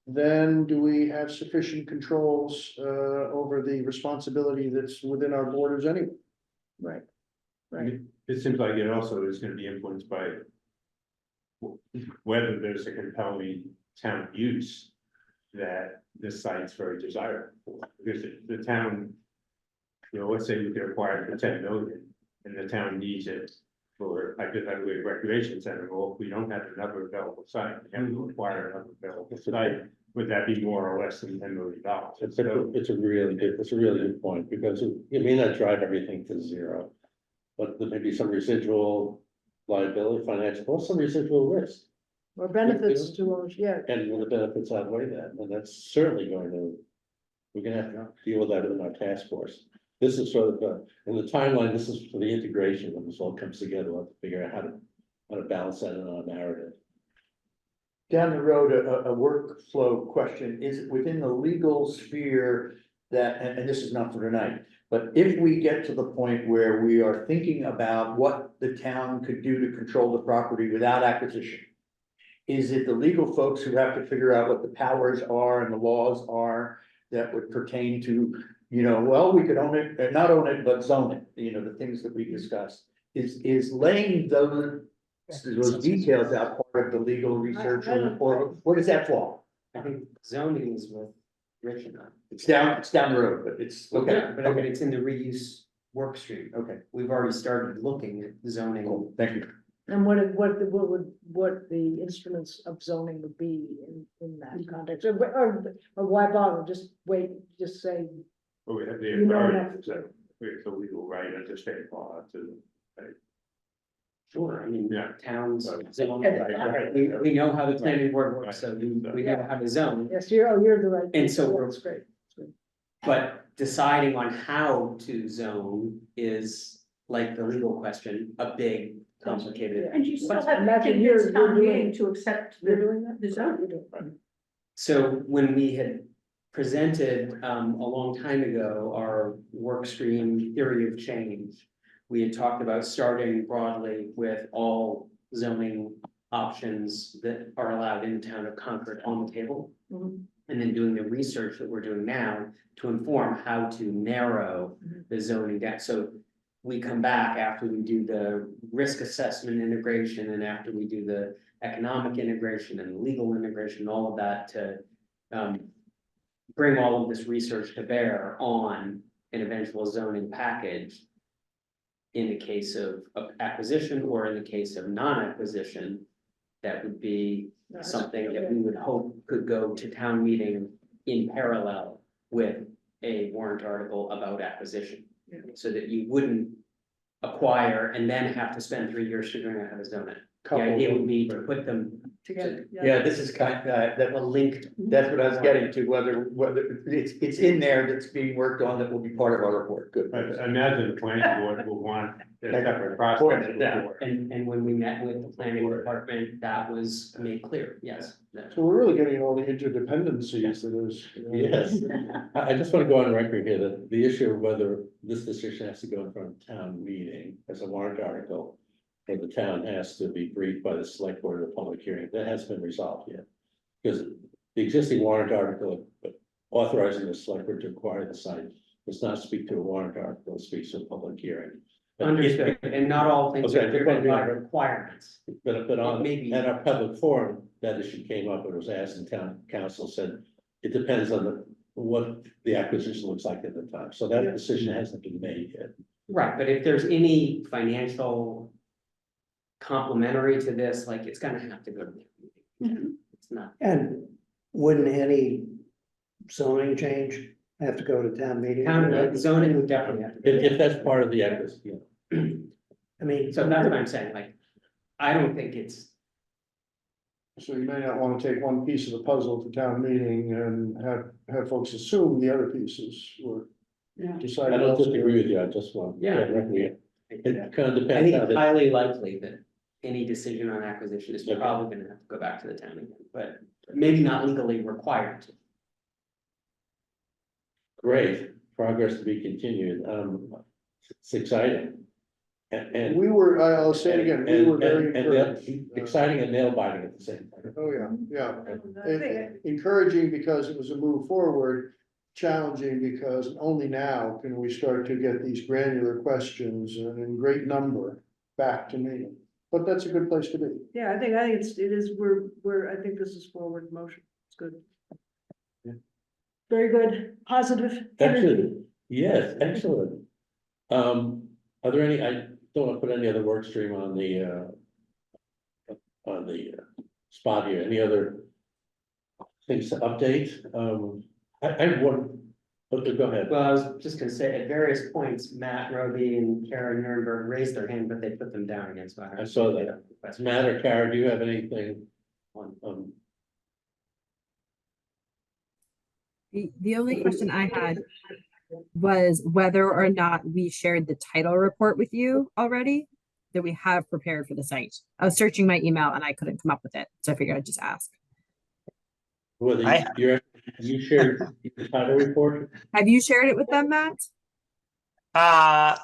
Speaker 5: then do we have sufficient controls, over the responsibility that's within our borders anyway?
Speaker 2: Right,
Speaker 9: I
Speaker 2: right.
Speaker 9: mean, it seems like it also is gonna be influenced by whether there's a compelling town use that this site's very desirable for. Because the town, you know, let's say we could acquire it for 10 million and the town needs it for, hypothetically, a recreation center. Well, if we don't have another available site, we have to acquire another available site. Would that be more or less than $10 million?
Speaker 1: It's a really good point, because it may not drive everything to zero. But there may be some residual liability, financial, or some residual risk,
Speaker 2: Or benefits to us, yeah.
Speaker 1: and the benefits outweigh that, and that's certainly we're gonna have to deal with that in our task force. This is sort of, in the timeline, this is for the integration, when this all comes together, we'll have to figure out how to balance that in our narrative.
Speaker 3: Down the road, a workflow question, is it within the legal sphere that, and this is not for tonight, but if we get to the point where we are thinking about what the town could do to control the property without acquisition, is it the legal folks who have to figure out what the powers are and the laws are that would pertain to, you know, well, we could own it, not own it, but zone it, you know, the things that we discussed? Is laying those details out part of the legal research, or where does that fall?
Speaker 6: I think zoning is with Rich and I.
Speaker 3: It's down the road, but it's, okay,
Speaker 6: Yeah, but I mean,
Speaker 3: okay,
Speaker 6: it's in the reuse work stream.
Speaker 3: okay,
Speaker 6: We've already started looking at zoning.
Speaker 3: cool, thank you.
Speaker 2: And what the instruments of zoning would be in that context, or why bother, just wait, just say,
Speaker 9: But we have the
Speaker 2: You know
Speaker 9: authority,
Speaker 2: enough.
Speaker 9: so we have the legal right under state law to.
Speaker 6: Sure, I mean,
Speaker 9: Yeah.
Speaker 6: towns,
Speaker 9: Right.
Speaker 6: zone,
Speaker 9: Right.
Speaker 6: we know how the planning board works, so we know how to zone.
Speaker 2: yes, you're the right.
Speaker 6: And so
Speaker 2: That's great.
Speaker 6: But deciding on how to zone is, like the legal question, a big complicated.
Speaker 8: And you still
Speaker 2: But
Speaker 8: have to
Speaker 2: imagine
Speaker 8: take
Speaker 2: you're
Speaker 8: this town
Speaker 2: doing
Speaker 8: meeting
Speaker 2: it.
Speaker 8: to accept
Speaker 2: You're doing that?
Speaker 8: the zone.
Speaker 2: You're doing it.
Speaker 6: So when we had presented a long time ago, our work stream theory of change, we had talked about starting broadly with all zoning options that are allowed in the town of Concord on the table.
Speaker 2: Mhm.
Speaker 6: And then doing the research that we're doing now to inform how to narrow the zoning down. So we come back after we do the risk assessment integration and after we do the economic integration and legal integration, all of that to bring all of this research to bear on an eventual zoning package in the case of acquisition or in the case of non-acquisition, that would be something that we would hope could go to town meeting in parallel with a warrant article about acquisition.
Speaker 2: Yeah.
Speaker 6: So that you wouldn't acquire and then have to spend 3 years figuring out how to zone it. The idea would be to put them
Speaker 2: Together.
Speaker 3: Yeah, this is that was
Speaker 6: linked.
Speaker 3: that's what I was getting to, whether it's in there that's being worked on that will be part of our report, good.
Speaker 9: I imagine the planning board will want a separate process.
Speaker 3: Yeah.
Speaker 9: before.
Speaker 6: And when we met with the planning department, that was made clear, yes.
Speaker 5: So we're really getting all the interdependencies that is.
Speaker 1: Yes, I just want to go on record here that the issue of whether this decision has to go in front of town meeting as a warrant article, or the town has to be briefed by the select board at a public hearing, that hasn't been resolved yet. Because the existing warrant article authorizing the select board to acquire the site does not speak to a warrant article, it speaks to a public hearing. But
Speaker 6: Understood, and not all things
Speaker 1: Okay,
Speaker 6: are driven
Speaker 1: yeah.
Speaker 6: by requirements.
Speaker 1: But on,
Speaker 6: Maybe.
Speaker 1: at our public forum, that issue came up, it was asked, and town council said, it depends on what the acquisition looks like at the time, so that decision hasn't been made yet.
Speaker 6: Right, but if there's any financial complementary to this, like, it's gonna have to go to the.
Speaker 11: And wouldn't any zoning change have to go to town meeting?
Speaker 6: Town zoning would definitely have to.
Speaker 1: If that's part of the equity, yeah.
Speaker 11: I mean.
Speaker 6: So that's what I'm saying, like, I don't think it's,
Speaker 5: So you may not wanna take one piece of the puzzle to town meeting and have folks assume the other pieces were
Speaker 8: Yeah.
Speaker 1: I
Speaker 5: decided.
Speaker 1: don't
Speaker 5: elsewhere.
Speaker 1: disagree with you, I just want.
Speaker 6: Yeah.
Speaker 1: It kind of
Speaker 6: I
Speaker 1: depends
Speaker 6: think
Speaker 1: how
Speaker 6: it's
Speaker 1: the,
Speaker 6: highly likely that any decision on acquisition is
Speaker 1: Okay.
Speaker 6: probably gonna have to go back to the town again, but maybe not legally required to.
Speaker 1: great, progress to be continued, it's exciting. And.
Speaker 5: We were, I'll say it again, we were very encouraged.
Speaker 1: Exciting and nail biting at the same time.
Speaker 5: Oh, yeah, yeah.
Speaker 2: I think
Speaker 5: Encouraging because it was a move forward, challenging because only now can we start to get these granular questions and in great number back to me. But that's a good place to be.
Speaker 2: Yeah, I think it is, I think this is forward motion, it's good.
Speaker 5: Yeah.
Speaker 2: Very good, positive energy.
Speaker 1: Excellent, yes, excellent. Are there any, I don't want to put any other work stream on the spot here, any other things to update? I have one, okay, go ahead.
Speaker 6: Well, I was just gonna say, at various points, Matt Roby and Karen Nurnberg raised their hand, but they put them down again, so
Speaker 1: I saw that.
Speaker 6: That's
Speaker 1: Matt or Kara, do you have anything on,
Speaker 12: The only question I had was whether or not we shared the title report with you already that we have prepared for the site. I was searching my email and I couldn't come up with it, so I figured I'd just ask.
Speaker 1: whether you shared the title report?
Speaker 12: Have you shared it with them, Matt?
Speaker 13: I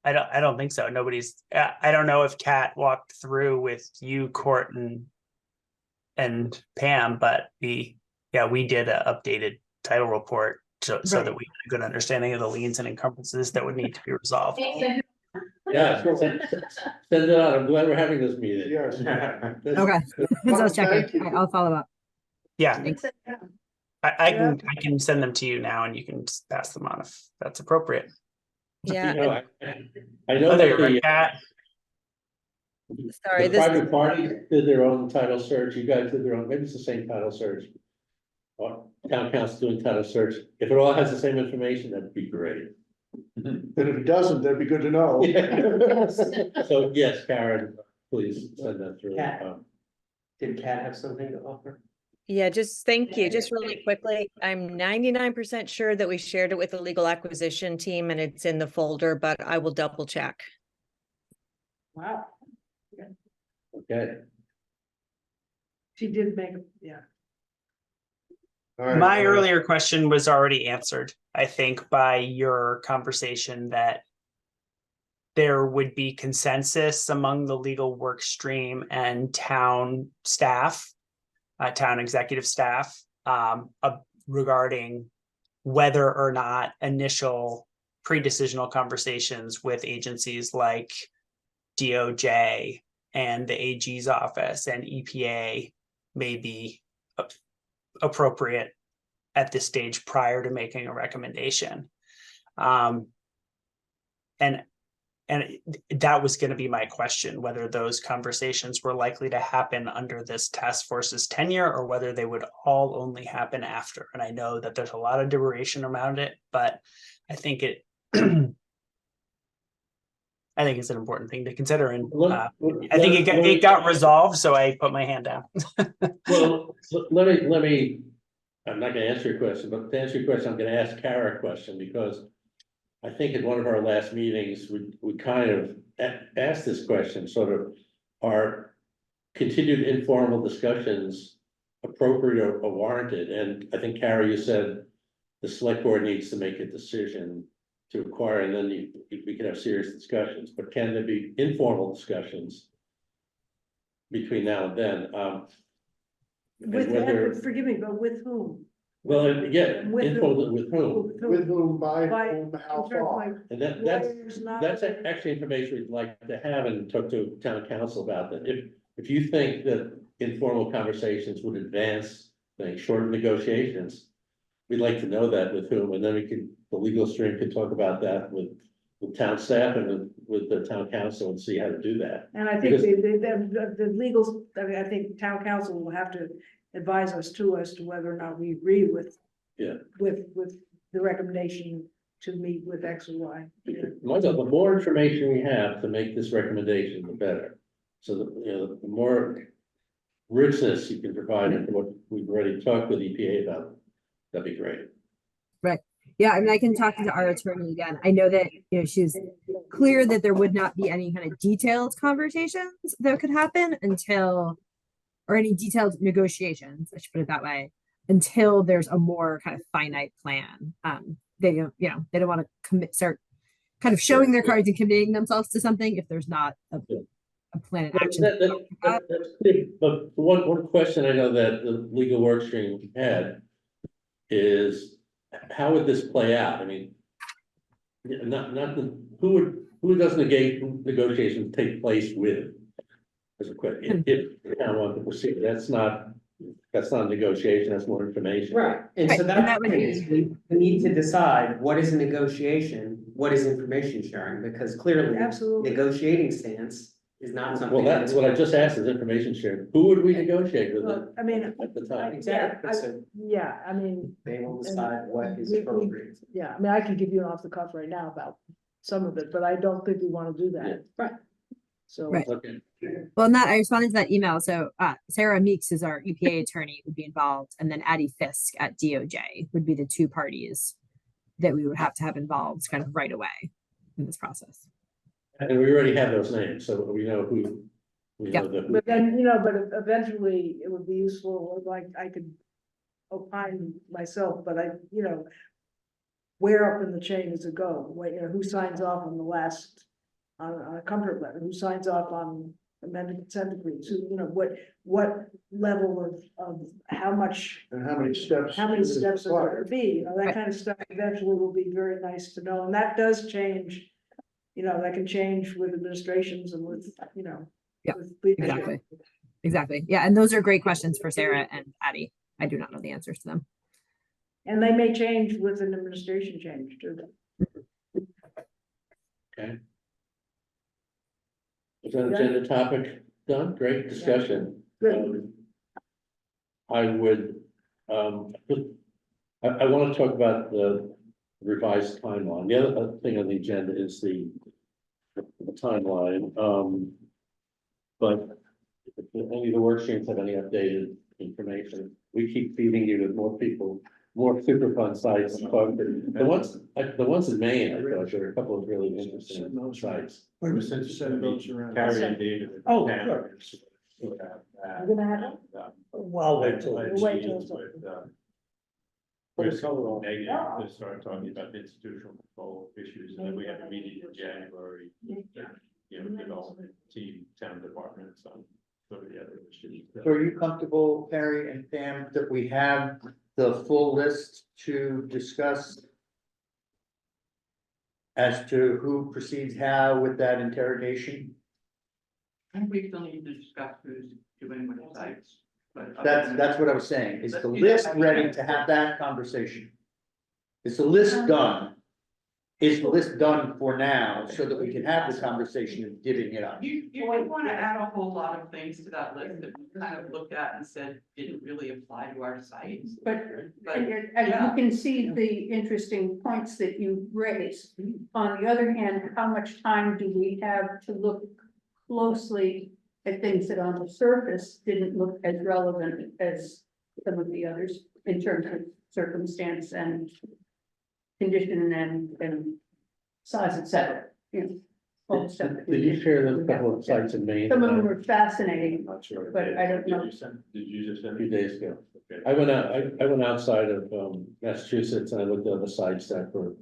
Speaker 13: don't think so. Nobody's, I don't know if Kat walked through with you, Court and Pam, but we did an updated title report so
Speaker 12: Right.
Speaker 13: that we had a good understanding of the liens and encumbrances that would need to be resolved.
Speaker 1: Yeah, send it out, I'm glad we're having this meeting.
Speaker 5: Yes.
Speaker 12: Okay, so I was checking.
Speaker 5: Thank you.
Speaker 12: All right, I'll follow up.
Speaker 13: Yeah,
Speaker 12: Thanks.
Speaker 13: I can send them to you now and you can just pass them on if that's appropriate.
Speaker 1: You know, I know
Speaker 13: Oh, there
Speaker 1: that
Speaker 13: you
Speaker 1: the
Speaker 13: go, Kat.
Speaker 1: the private parties did their own title search, you guys did their own, maybe it's the same title search. Or town council doing title search, if it all has the same information, that'd be great.
Speaker 5: And if it doesn't, that'd be good to know.
Speaker 1: So, yes, Karen, please send that through.
Speaker 6: Kat. Did Kat have something to offer?
Speaker 14: Yeah, just thank you. Just really quickly, I'm 99% sure that we shared it with the legal acquisition team and it's in the folder, but I will double check.
Speaker 2: Wow,
Speaker 1: Okay,
Speaker 2: she did make, yeah.
Speaker 5: All right,
Speaker 13: My
Speaker 5: all right.
Speaker 13: earlier question was already answered, I think, by your conversation that there would be consensus among the legal work stream and town staff, town executive staff, regarding whether or not initial pre-decisional conversations with agencies like DOJ and the AG's office and EPA may be appropriate at this stage prior to making a recommendation. And that was going to be my question, whether those conversations were likely to happen under this task force's tenure or whether they would all only happen after. And I know that there's a lot of deliberation around it, but I think I think it's an important thing to consider, and I think it got resolved, so I put my hand down.
Speaker 1: well, let me, I'm not gonna answer your question, but to answer your question, I'm gonna ask Kara a question, because I think in one of our last meetings, we kind of asked this question, sort of, are continued informal discussions appropriate or warranted? And I think, Kara, you said the select board needs to make a decision to acquire, and then we can have serious discussions, but can there be informal discussions between now and then?
Speaker 2: With,
Speaker 1: whether-
Speaker 2: forgive me, but with whom?
Speaker 1: Well, yeah,
Speaker 2: With
Speaker 1: informal with whom?
Speaker 5: With whom, by
Speaker 2: By-
Speaker 5: whom, how
Speaker 2: in terms of
Speaker 5: far?
Speaker 2: like
Speaker 1: And that's
Speaker 2: lawyers, not lawyers?
Speaker 1: actually information we'd like to have and talk to town council about that. If you think that informal conversations would advance things, shorten negotiations, we'd like to know that with whom, and then the legal stream could talk about that with with town staff and with the town council and see how to do that.
Speaker 2: And I think
Speaker 1: Because-
Speaker 2: the legal, I mean, I think town council will have to advise us too as to whether or not we agree with.
Speaker 1: Yeah.
Speaker 2: With the recommendation to meet with X or Y.
Speaker 1: The more information we have to make this recommendation, the better. So the more richness you can provide into what we've already talked with EPA about, that'd be great.
Speaker 12: Yeah, I mean, I can talk to our attorney again. I know that, she was clear that there would not be any kind of detailed conversations that could happen until, or any detailed negotiations, I should put it that way, until there's a more kind of finite plan. They don't, they don't want to start kind of showing their cards and committing themselves to something if there's not a plan of action.
Speaker 1: That's clear. But one question I know that the legal work stream had is, how would this play out? I mean, who does negotiations take place with? As a question, if the town wants to proceed, that's not a negotiation, that's more information.
Speaker 6: Right, and so
Speaker 12: Right, and
Speaker 6: that
Speaker 12: that would be-
Speaker 6: is, we need to decide what is a negotiation, what is information sharing, because clearly.
Speaker 2: Absolutely.
Speaker 6: Negotiating stance is not something.
Speaker 1: Well, that's what I just asked, is information sharing. Who would we negotiate with
Speaker 2: Well, I mean,
Speaker 1: at the time?
Speaker 6: Exactly, so
Speaker 2: yeah, I mean,
Speaker 6: they will decide what is
Speaker 2: we-
Speaker 6: appropriate.
Speaker 2: yeah, I mean, I can give you an off the cuff right now about some of it, but I don't think we want to do that.
Speaker 6: Right.
Speaker 2: So.
Speaker 12: Right.
Speaker 1: Okay.
Speaker 12: Well, and that I responded to that email. So Sarah Meeks is our EPA attorney would be involved, and then Addie Fisk at DOJ would be the two parties that we would have to have involved kind of right away in this process.
Speaker 1: And we already have those names, so we know who. We know the.
Speaker 2: But then, but eventually it would be useful, like I could opine myself, but where up in the chain does it go? Who signs off on the last, on a comfort letter? Who signs off on amended consent decrees? What level of how much,
Speaker 5: And how many steps?
Speaker 2: how many
Speaker 5: is
Speaker 2: steps are there
Speaker 5: required?
Speaker 2: to be? That kind of stuff eventually will be very nice to know, and that does change. That can change with administrations and with,
Speaker 12: Yeah,
Speaker 2: with leadership.
Speaker 12: Exactly. Yeah, and those are great questions for Sarah and Addie. I do not know the answers to them.
Speaker 2: And they may change with an administration change too.
Speaker 1: Okay. Is that agenda topic done? Great discussion.
Speaker 2: Good.
Speaker 1: I would, I want to talk about the revised timeline. The other thing on the agenda is the timeline. But if any of the work streams have any updated information, we keep feeding you with more people, more Superfund sites. The ones in Maine, I thought there were a couple of really interesting sites.
Speaker 5: Send those around.
Speaker 9: Carrie and David.
Speaker 2: Oh,
Speaker 9: and
Speaker 2: sure.
Speaker 9: we'll have that.
Speaker 2: You're gonna have it?
Speaker 11: Well, wait till.
Speaker 9: I'd
Speaker 2: Wait till
Speaker 9: meet
Speaker 2: it's-
Speaker 9: with Megan to start talking about the institutional control issues, and then we have a meeting in January. Development team, town departments on some of the other issues.
Speaker 3: So are you comfortable, Perry and Pam, that we have the full list to discuss as to who proceeds how with that interrogation?
Speaker 15: I think we still need to discuss who's doing what sites, but.
Speaker 3: That's what I was saying. Is the list ready to have that conversation? Is the list done? Is the list done for now so that we can have the conversation of divvying it up?
Speaker 15: You would want to add a whole lot of things to that list that we kind of looked at and said didn't really apply to our sites.
Speaker 8: But
Speaker 15: But,
Speaker 8: and
Speaker 15: yeah.
Speaker 8: you can see the interesting points that you raised. On the other hand, how much time do we have to look closely at things that on the surface didn't look as relevant as some of the others in terms of circumstance and condition and size, et cetera, all the stuff that we
Speaker 1: Did you
Speaker 8: did.
Speaker 1: share those couple of sites in Maine?
Speaker 8: Some of them were fascinating,
Speaker 9: I'm not sure.
Speaker 8: but I don't know.
Speaker 9: Did you just
Speaker 1: A
Speaker 9: send?
Speaker 1: few days ago.
Speaker 9: Okay.
Speaker 1: I went outside of Massachusetts and I looked at other sites that were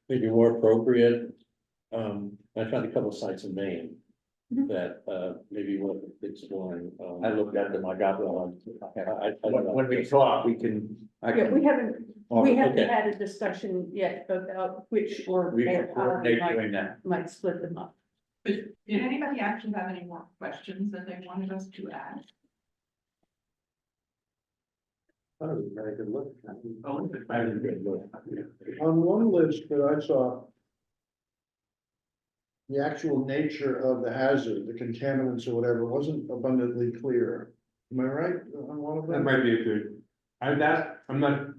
Speaker 1: maybe more appropriate. I found a couple of sites in Maine that maybe worth exploring.
Speaker 3: I looked at them, I got one.
Speaker 1: I don't know.
Speaker 3: When we talk, we can.
Speaker 8: Yeah, we haven't
Speaker 1: okay.
Speaker 8: had a discussion yet about which or
Speaker 3: We can
Speaker 8: how
Speaker 3: coordinate
Speaker 8: we
Speaker 3: doing that.
Speaker 8: might split them up.
Speaker 15: But did anybody actually have any more questions that they wanted us to ask?
Speaker 1: Oh, very good look.
Speaker 15: Oh,
Speaker 1: I didn't really look.
Speaker 5: On one list that I saw, the actual nature of the hazard, the contaminants or whatever, wasn't abundantly clear. Am I right on one of
Speaker 9: That
Speaker 5: them?
Speaker 9: might be a good, I'm not,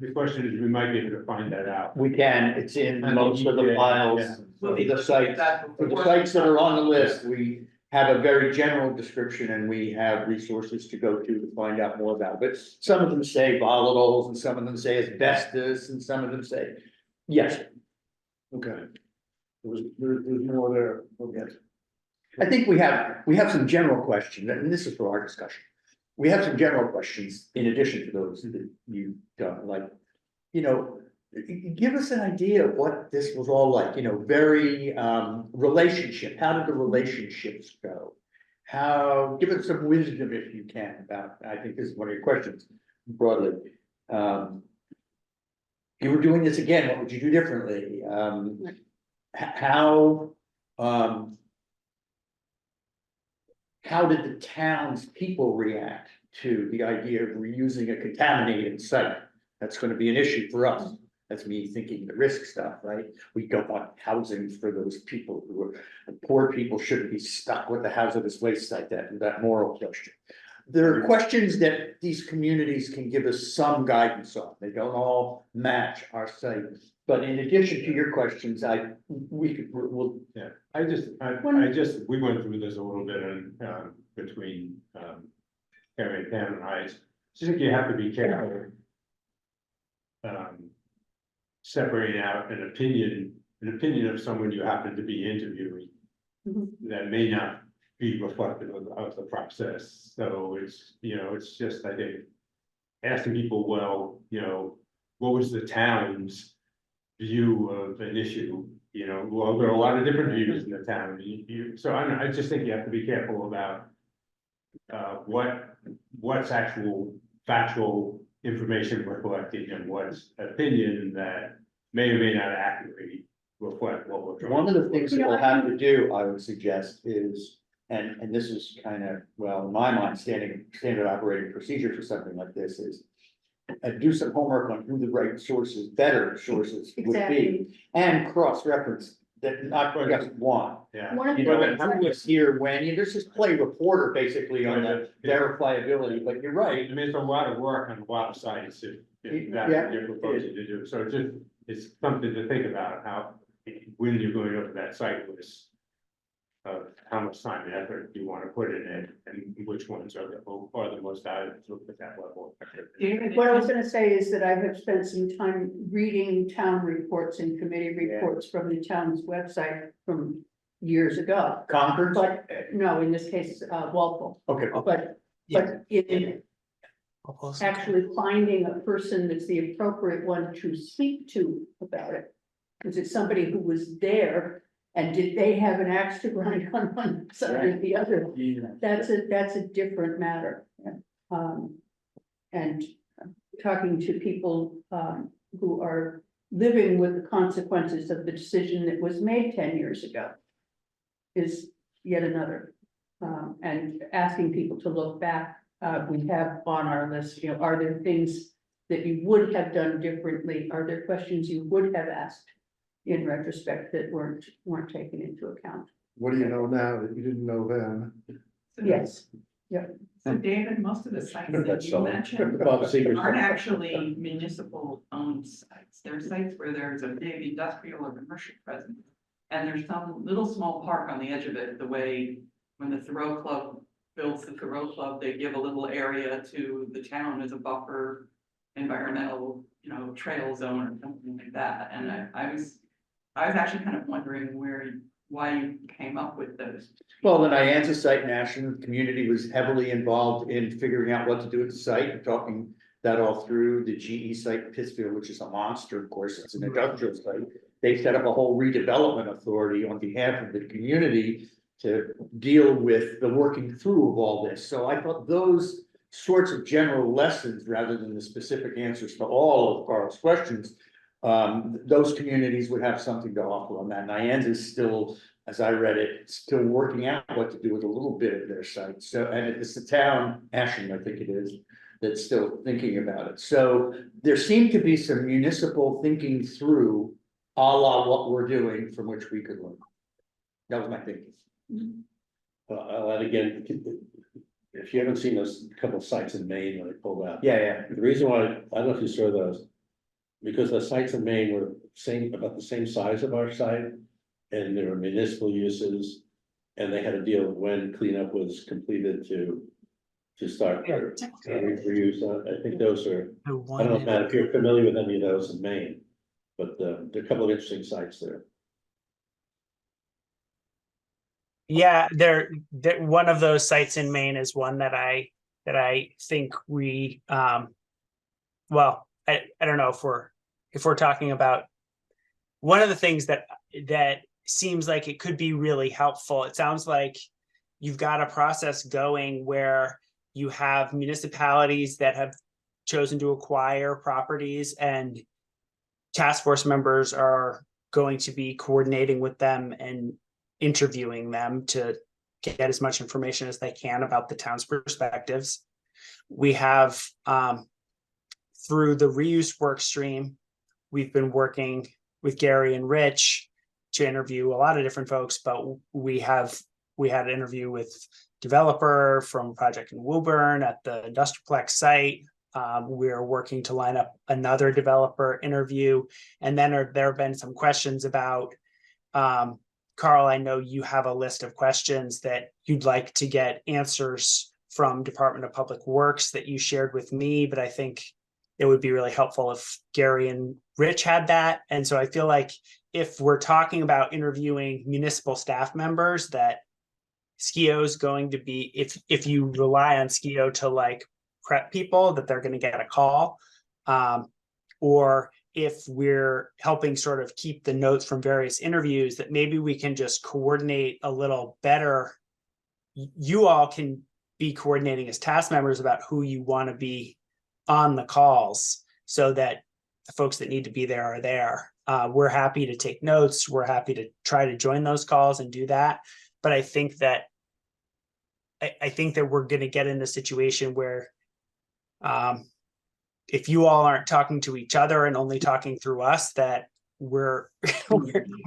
Speaker 9: the question is, we might be able to find that out.
Speaker 3: We can, it's in
Speaker 9: And
Speaker 3: most of the
Speaker 9: yeah,
Speaker 3: files,
Speaker 9: yeah.
Speaker 3: for the sites, for the sites that are on the list, we have a very general description and we have resources to go to find out more about it. But some of them say volatiles and some of them say asbestos and some of them say, yes.
Speaker 5: Okay. There's more there. Okay.
Speaker 3: I think we have some general questions, and this is for our discussion. We have some general questions in addition to those that you've done, like, give us an idea of what this was all like, very relationship, how did the relationships go? Give us some wisdom if you can about, I think this is one of your questions broadly. If you were doing this again, what would you do differently? How did the town's people react to the idea of reusing a contaminated site? That's gonna be an issue for us. That's me thinking the risk stuff, right? We don't want housing for those people who are, poor people shouldn't be stuck with the hazardous waste site, that moral question. There are questions that these communities can give us some guidance on. They don't all match our site. But in addition to your questions, we'll.
Speaker 9: Yeah, we went through this a little bit in, between, Carrie and Pam and I just think you have to be careful. Separating out an opinion of someone you happen to be interviewing. That may not be reflective of the process, so it's just, I think. Asking people, well, what was the town's view of an issue, well, there are a lot of different views in the town, so I just think you have to be careful about. What's actual factual information we're collecting and what's opinion that may or may not accurately reflect what we're trying.
Speaker 3: One of the things that we'll have to do, I would suggest, is, and this is kind of, well, in my mind, standard operating procedure for something like this is. Do some homework on who the right sources, better sources would be, and cross-reference that, not just one.
Speaker 9: Yeah.
Speaker 8: One of
Speaker 3: You
Speaker 8: the
Speaker 3: know,
Speaker 8: things
Speaker 3: and who was here when, there's this play reporter basically on the verifiability, but you're right.
Speaker 9: I mean, it's a lot of work on a lot of sites if that's
Speaker 3: Yeah,
Speaker 9: what you're proposing to do, so it's something to think about how, when you're going over that site list. Of how much time and effort you want to put in it and which ones are the most valuable at that level.
Speaker 8: What I was gonna say is that I have spent some time reading town reports and committee reports from the town's website from years ago.
Speaker 3: Concord?
Speaker 8: But, no, in this case, Walpole,
Speaker 3: Okay.
Speaker 8: but in actually finding a person that's the appropriate one to speak to about it. Is it somebody who was there? And did they have an axe to grind on one side or the other? That's a different matter. And talking to people, who are living with the consequences of the decision that was made 10 years ago. Is yet another, and asking people to look back, we have on our list, are there things that you would have done differently? Are there questions you would have asked? In retrospect, that weren't taken into account.
Speaker 5: What do you know now that you didn't know then?
Speaker 8: Yes, yeah.
Speaker 15: So David, most of the sites that
Speaker 3: That's
Speaker 15: you
Speaker 3: all.
Speaker 15: mentioned
Speaker 1: Bob Seger's.
Speaker 15: aren't actually municipal owned sites. They're sites where there's a big industrial or commercial presence. And there's some little small park on the edge of it, the way when the Thoreau Club builds the Thoreau Club, they give a little area to the town as a buffer environmental, trail zone or something like that. And I was actually kind of wondering why you came up with those.
Speaker 3: Well, the Nyanza site, national community was heavily involved in figuring out what to do with the site and talking that all through. The GE site in Pittsfield, which is a monster, of course, it's an industrial site. They set up a whole redevelopment authority on behalf of the community to deal with the working through of all this. So I thought those sorts of general lessons, rather than the specific answers to all of Carl's questions, those communities would have something to offer on that. Nyanza is still, as I read it, still working out what to do with a little bit of their site. So, and it's the town, Ashland, I think it is, that's still thinking about it. So there seemed to be some municipal thinking through a la what we're doing from which we could learn. That was my thinking.
Speaker 1: And again, if you haven't seen those couple of sites in Maine that I pulled out.
Speaker 3: Yeah.
Speaker 1: The reason why, I don't know if you saw those, because the sites in Maine were about the same size of our site. And there were municipal uses, and they had to deal with when cleanup was completed to start their reuse. I think those are, I don't know, Matt, if you're familiar with any of those in Maine, but there are a couple of interesting sites there.
Speaker 13: Yeah, one of those sites in Maine is one that I think we, well, I don't know if we're talking about one of the things that seems like it could be really helpful. It sounds like you've got a process going where you have municipalities that have chosen to acquire properties, and task force members are going to be coordinating with them and interviewing them to get as much information as they can about the town's perspectives. We have, through the reuse work stream, we've been working with Gary and Rich to interview a lot of different folks, but we had an interview with developer from project in Woburn at the Industriplex site. We're working to line up another developer interview. And then there have been some questions about, Carl, I know you have a list of questions that you'd like to get answers from Department of Public Works that you shared with me, but I think it would be really helpful if Gary and Rich had that. And so I feel like if we're talking about interviewing municipal staff members, that SKIO is going to be, if you rely on SKIO to like prep people, that they're going to get a call, or if we're helping sort of keep the notes from various interviews, that maybe we can just coordinate a little better. You all can be coordinating as task members about who you want to be on the calls, so that the folks that need to be there are there. We're happy to take notes. We're happy to try to join those calls and do that. But I think that we're going to get in a situation where, if you all aren't talking to each other and only talking through us, that we're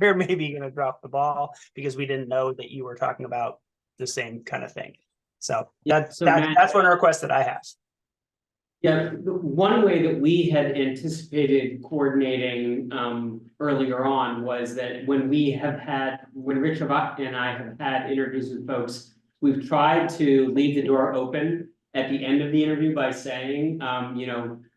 Speaker 13: maybe going to drop the ball because we didn't know that you were talking about the same kind of thing. So that's one request that I have.
Speaker 6: Yeah, one way that we had anticipated coordinating earlier on was that when Rich and I have had interviews with folks, we've tried to leave the door open at the end of the interview by saying,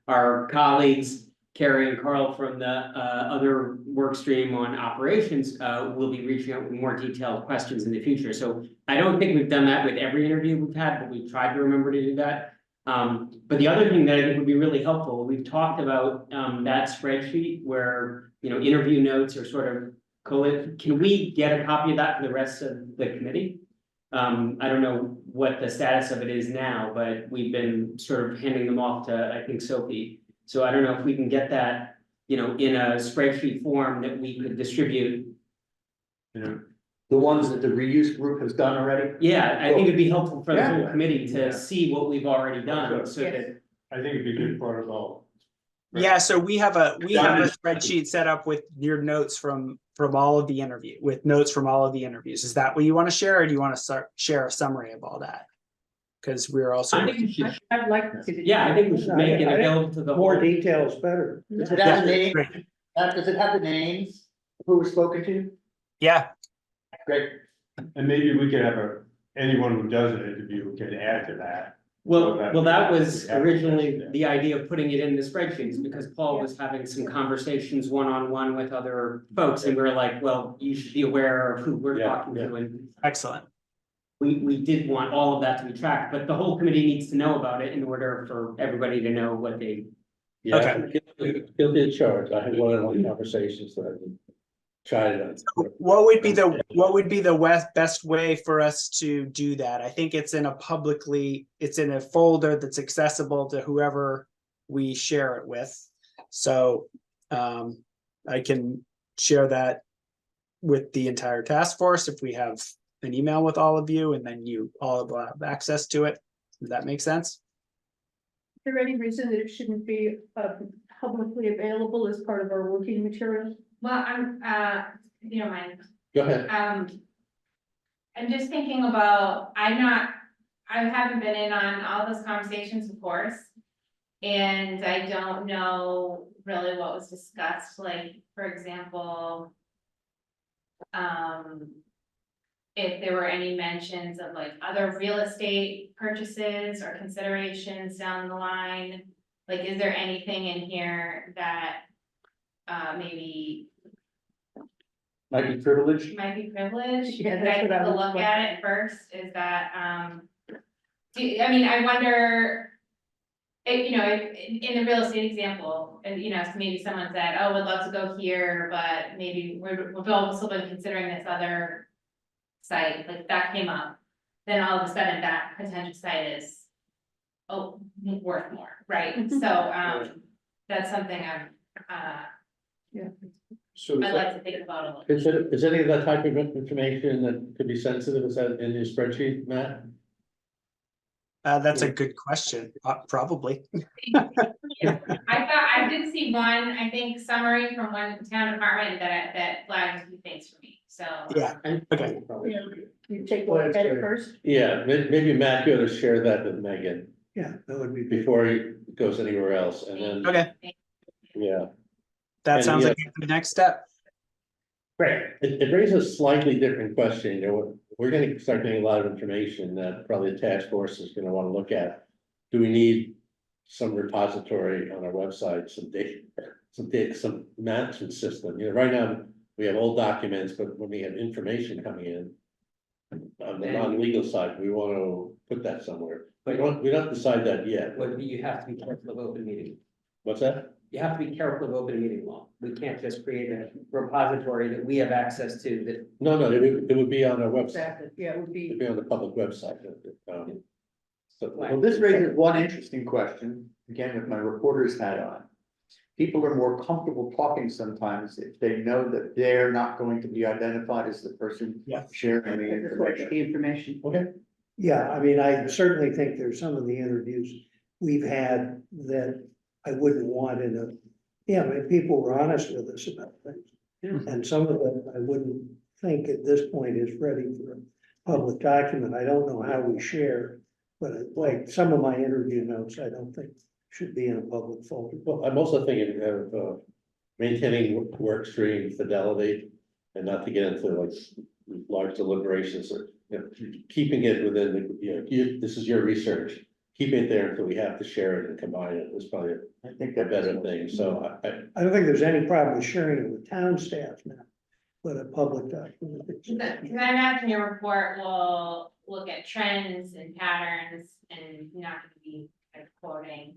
Speaker 6: our colleagues, Carrie and Carl from the other work stream on operations will be reaching out with more detailed questions in the future. So I don't think we've done that with every interview we've had, but we've tried to remember to do that. But the other thing that I think would be really helpful, we've talked about that spreadsheet where, interview notes are sort of collated. Can we get a copy of that for the rest of the committee? I don't know what the status of it is now, but we've been sort of handing them off to, I think, Sophie. So I don't know if we can get that, in a spreadsheet form that we could distribute.
Speaker 3: The ones that the reuse group has done already?
Speaker 6: Yeah, I think it'd be helpful for the whole
Speaker 3: Yeah.
Speaker 6: committee to see what we've already done, so that.
Speaker 9: I think it'd be good protocol.
Speaker 13: Yeah, so we have a spreadsheet set up with your notes from all of the notes from all of the interviews. Is that what you want to share, or do you want to share a summary of all that? Because we're also.
Speaker 6: I think we should.
Speaker 8: I'd like to see the.
Speaker 6: Yeah, I think we should make it available to the
Speaker 11: More
Speaker 6: whole.
Speaker 11: details better.
Speaker 3: Does it have the name?
Speaker 13: Great.
Speaker 3: Does it have the names of who was spoken to?
Speaker 13: Yeah,
Speaker 3: Great.
Speaker 9: And maybe we could have anyone who does an interview can add to that.
Speaker 6: Well, that was originally the idea of putting it in the spreadsheets, because Paul was having some conversations one-on-one with other folks, and we were like, well, you should be aware of who we're talking to, and
Speaker 13: excellent.
Speaker 6: we did want all of that to be tracked, but the whole committee needs to know about it in order for everybody to know what they.
Speaker 1: Yeah, guilty of charge. I had one-on-one conversations that I've been trying to.
Speaker 13: What would be the best way for us to do that? I think it's in a folder that's accessible to whoever we share it with. So I can share that with the entire task force if we have an email with all of you, and then you all will have access to it. Does that make sense?
Speaker 8: Is there any reason that it shouldn't be publicly available as part of our working materials?
Speaker 7: Well, if you don't mind.
Speaker 1: Go ahead.
Speaker 7: I'm just thinking about, I haven't been in on all those conversations, of course. And I don't know really what was discussed, like, for example. If there were any mentions of like other real estate purchases or considerations down the line. Like, is there anything in here that maybe
Speaker 1: Might be privileged.
Speaker 7: might be privileged?
Speaker 8: Yeah,
Speaker 7: Did
Speaker 8: that's
Speaker 7: I
Speaker 8: what
Speaker 7: take
Speaker 8: I
Speaker 7: a
Speaker 8: was
Speaker 7: look at it first? Is that, I wonder. In the real estate example, and so maybe someone said, oh, we'd love to go here, but maybe we've also been considering this other site, like that came up. Then all of a sudden that potential site is, worth more, right? So, that's something
Speaker 5: So is
Speaker 7: I'd
Speaker 5: that,
Speaker 7: like to think about a little.
Speaker 1: Is any of that type of information that could be sensitive, is that in your spreadsheet, Matt?
Speaker 13: That's a good question, probably.
Speaker 7: I did see one, I think, summary from one town department that flagged a few things for me, so.
Speaker 13: Yeah, okay.
Speaker 8: You take a look at it first?
Speaker 1: Yeah, maybe Matt, you ought to share that with Megan
Speaker 11: Yeah, that would be.
Speaker 1: before he goes anywhere else, and then,
Speaker 13: Okay,
Speaker 1: yeah.
Speaker 13: that
Speaker 1: And
Speaker 13: sounds
Speaker 1: yeah.
Speaker 13: like the next step.
Speaker 1: Great. It raises a slightly different question, we're gonna start getting a lot of information that probably the task force is gonna wanna look at. Do we need some repository on our website, some management system, right now, we have old documents, but when we have information coming in. On the non-legal side, we wanna put that somewhere, we don't decide that yet,
Speaker 6: But you have to be careful of open meeting.
Speaker 1: what's that?
Speaker 6: You have to be careful of open meeting law. We can't just create a repository that we have access to that.
Speaker 1: No, it would be on our website,
Speaker 8: Exactly, yeah, it would be.
Speaker 1: it'd be on the public website. So,
Speaker 3: Well, this raises one interesting question, again, with my reporter's hat on. People are more comfortable talking sometimes if they know that they're not going to be identified as the person
Speaker 13: Yeah.
Speaker 3: sharing the information.
Speaker 8: The information.
Speaker 1: Okay,
Speaker 11: Yeah, I mean, I certainly think there's some of the interviews we've had that I wouldn't want in a, I mean, people were honest with us about things. And some of them I wouldn't think at this point is ready for a public document. I don't know how we share. But like some of my interview notes, I don't think should be in a public folder.
Speaker 1: well, I'm also thinking of maintaining work stream fidelity and not to get into like large deliberations or, keeping it within the, this is your research. Keeping it there until we have to share it and combine it is probably
Speaker 3: I think
Speaker 1: a
Speaker 3: that
Speaker 1: better thing, so
Speaker 11: I don't think there's any problem with sharing it with town staff now, but a public document.
Speaker 7: Cause I imagine your report will look at trends and patterns and not gonna be like quoting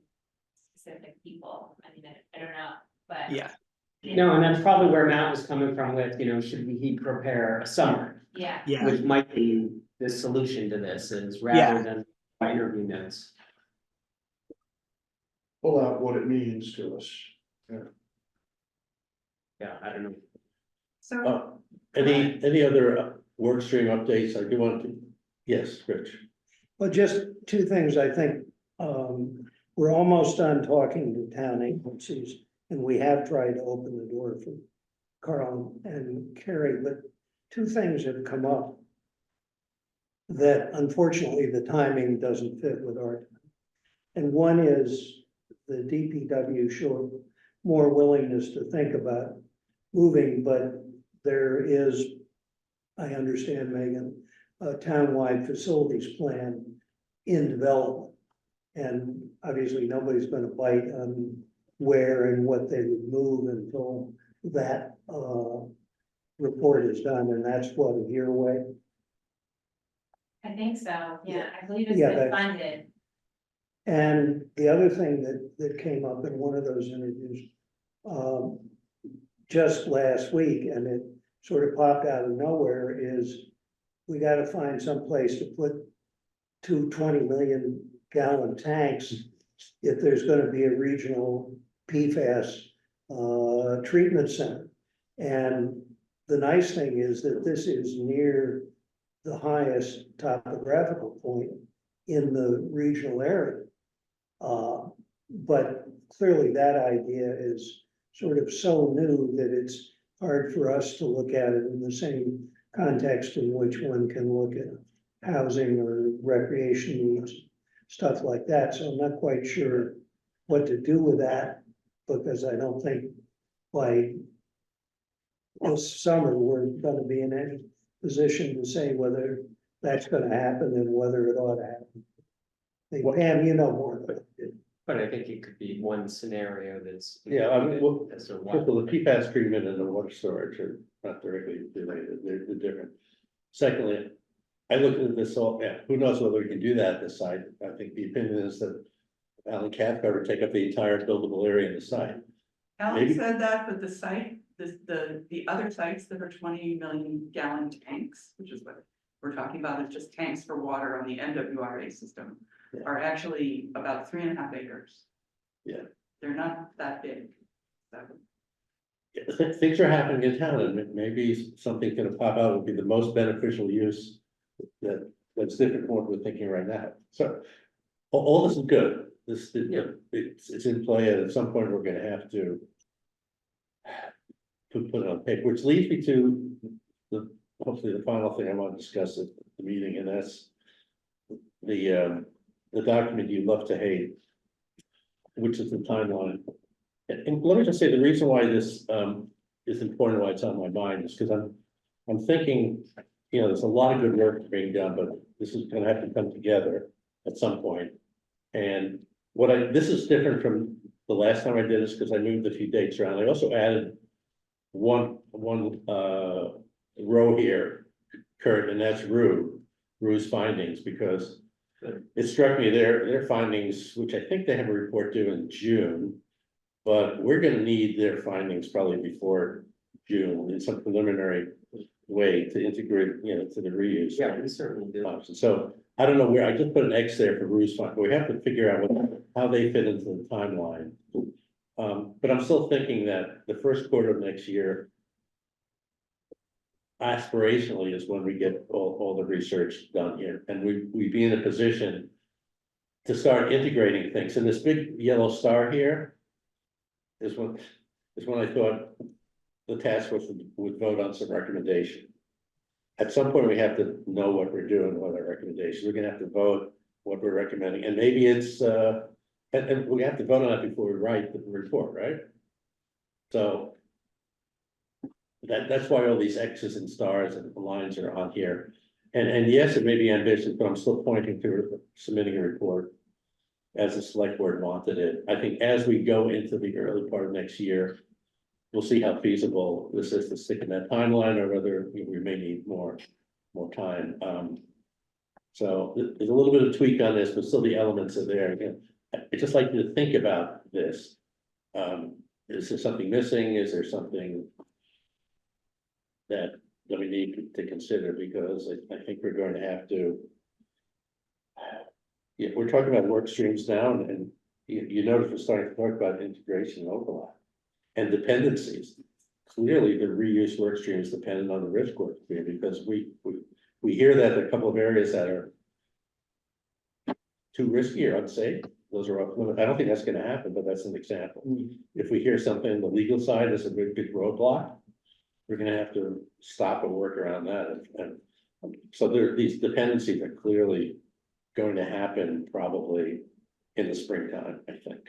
Speaker 7: specific people. I mean, I don't know, but.
Speaker 13: Yeah,
Speaker 6: No, and that's probably where Matt was coming from with, should he prepare a summary?
Speaker 7: Yeah.
Speaker 13: yeah,
Speaker 6: Which might be the solution to this is
Speaker 13: Yeah.
Speaker 6: rather than interview notes.
Speaker 5: pull out what it means to us.
Speaker 6: Yeah, I don't know.
Speaker 7: So,
Speaker 1: any other work stream updates? I do want to, yes, Rich.
Speaker 11: Well, just two things, I think, we're almost done talking to town agencies, and we have tried to open the door for Carl and Carrie, but two things have come up that unfortunately the timing doesn't fit with our time. And one is the DPW showed more willingness to think about moving, but there is, I understand, Megan, a townwide facilities plan in development. And obviously, nobody's gonna bite on where and what they would move until that report is done, and that's what, a year away?
Speaker 7: I think so, yeah, I believe it's
Speaker 11: Yeah,
Speaker 7: been
Speaker 11: that's-
Speaker 7: funded.
Speaker 11: And the other thing that came up in one of those interviews, just last week, and it sort of popped out of nowhere, is we gotta find some place to put 220 million-gallon tanks if there's gonna be a regional PFAS treatment center. And the nice thing is that this is near the highest topographical point in the regional area. But clearly that idea is sort of so new that it's hard for us to look at it in the same context in which one can look at housing or recreation needs, stuff like that. So I'm not quite sure what to do with that, because I don't think by this summer, we're gonna be in any position to say whether that's gonna happen and whether it ought to happen. Hey, Pam, you know more about it.
Speaker 6: But I think it could be one scenario that's.
Speaker 1: Yeah, I mean, well,
Speaker 6: As a
Speaker 1: first of all, the PFAS treatment and the water storage are not directly related, they're different. Secondly, I looked at this all, yeah, who knows whether we can do that at the site, I think the opinion is that Alan Cathcart would take up the entire buildable area in the site.
Speaker 15: Alan
Speaker 1: Maybe-
Speaker 15: said that, but the site, the other sites that are 20 million gallon tanks, which is what we're talking about, is just tanks for water on the NWRA system,
Speaker 1: Yeah.
Speaker 15: are actually about 3.5 acres.
Speaker 1: Yeah.
Speaker 15: They're not that big. So,
Speaker 1: Yeah, things are happening in town, and maybe something gonna pop out would be the most beneficial use that's different from what we're thinking right now. So all this is good. This, you know, it's in play, and at some point, we're gonna have to put it on paper, which leads me to hopefully the final thing I want to discuss at the meeting, and that's the document you love to hate, which is the timeline. And let me just say, the reason why this is important, why it's on my mind, is because I'm thinking, you know, there's a lot of good work being done, but this is gonna have to come together at some point. And this is different from the last time I did this, because I moved a few dates around. I also added one row here, Kurt, and that's Rue's findings, because it struck me their findings, which I think they have a report due in June. But we're gonna need their findings probably before June in some preliminary way to integrate, you know, to the reuse.
Speaker 6: Yeah, we certainly do.
Speaker 1: option. So I don't know where, I just put an X there for Rue's fund, but we have to figure out how they fit into the timeline. But I'm still thinking that the first quarter of next year aspirationally is when we get all the research done here, and we'd be in a position to start integrating things. And this big yellow star here is when I thought the task force would vote on some recommendation. At some point, we have to know what we're doing, what our recommendations, we're gonna have to vote what we're recommending, and maybe it's, and we have to vote on it before we write the report, right? So that's why all these X's and stars and lines are on here. And yes, it may be ambitious, but I'm still pointing to submitting a report as the select board wanted it. I think as we go into the early part of next year, we'll see how feasible this is to stick in that timeline, or whether we may need more time. So there's a little bit of tweak on this, but still the elements are there. Again, I'd just like you to think about this. Is there something missing? Is there something that we need to consider? Because I think we're going to have to. Yeah, we're talking about work streams now, and you notice we're starting to talk about integration and overlap and dependencies. Clearly, the reuse work stream is dependent on the risk work stream, because we hear that there are a couple of areas that are too risky or unsafe. Those are off limits. I don't think that's gonna happen, but that's an example. If we hear something on the legal side is a big roadblock, we're gonna have to stop and work around that. And so these dependencies are clearly going to happen probably in the springtime, I think.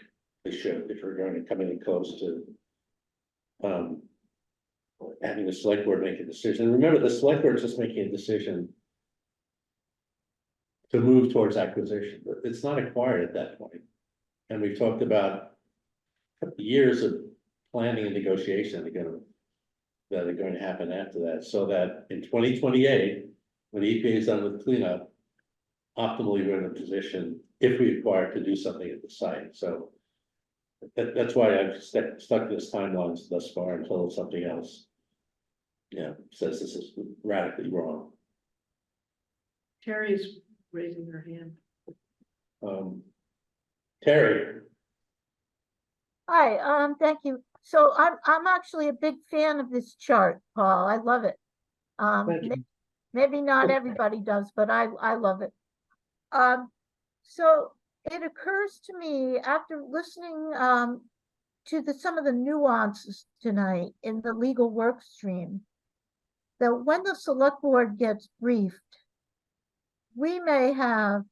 Speaker 1: They should, if we're going to come in close to having the select board make a decision. And remember, the select board is just making a decision to move towards acquisition, but it's not acquired at that point. And we've talked about years of planning and negotiation that are going to happen after that, so that in 2028, when the EPA is done with cleanup, optimally we're in a position, if we acquire, to do something at the site. So that's why I've stuck this timeline thus far until something else, says this is radically wrong.
Speaker 2: Terry's raising her hand.
Speaker 1: Terry.
Speaker 10: Hi, thank you. So I'm actually a big fan of this chart, Paul. I love it.
Speaker 1: Thank you.
Speaker 10: Maybe not everybody does, but I love it. So it occurs to me after listening to some of the nuances tonight in the legal work stream that when the select board gets briefed, we may have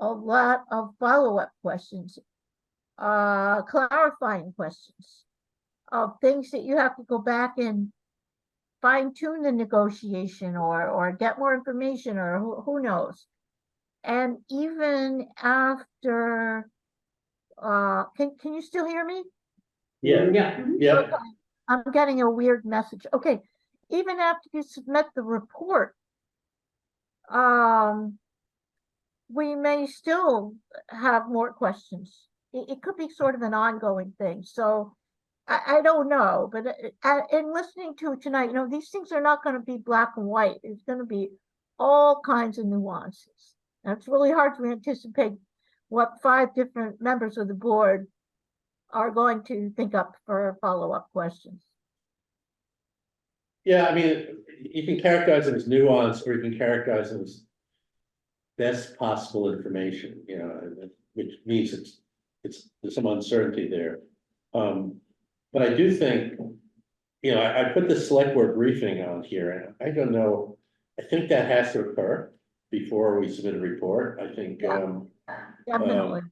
Speaker 10: a lot of follow-up questions, clarifying questions of things that you have to go back and fine tune the negotiation or get more information or who knows. And even after, can you still hear me?
Speaker 1: Yeah,
Speaker 6: Yeah.
Speaker 1: yeah,
Speaker 10: I'm getting a weird message. Okay, even after you submit the report, we may still have more questions. It could be sort of an ongoing thing. So I don't know, but in listening to it tonight, these things are not going to be black and white. It's going to be all kinds of nuances. And it's really hard to anticipate what 5 different members of the board are going to think up for follow-up questions.
Speaker 1: yeah, I mean, you can characterize it as nuance, or you can characterize it as best possible information, which means there's some uncertainty there. But I do think, I put the select board briefing on here, and I don't know, I think that has to occur before we submit a report. I think,
Speaker 10: Definitely.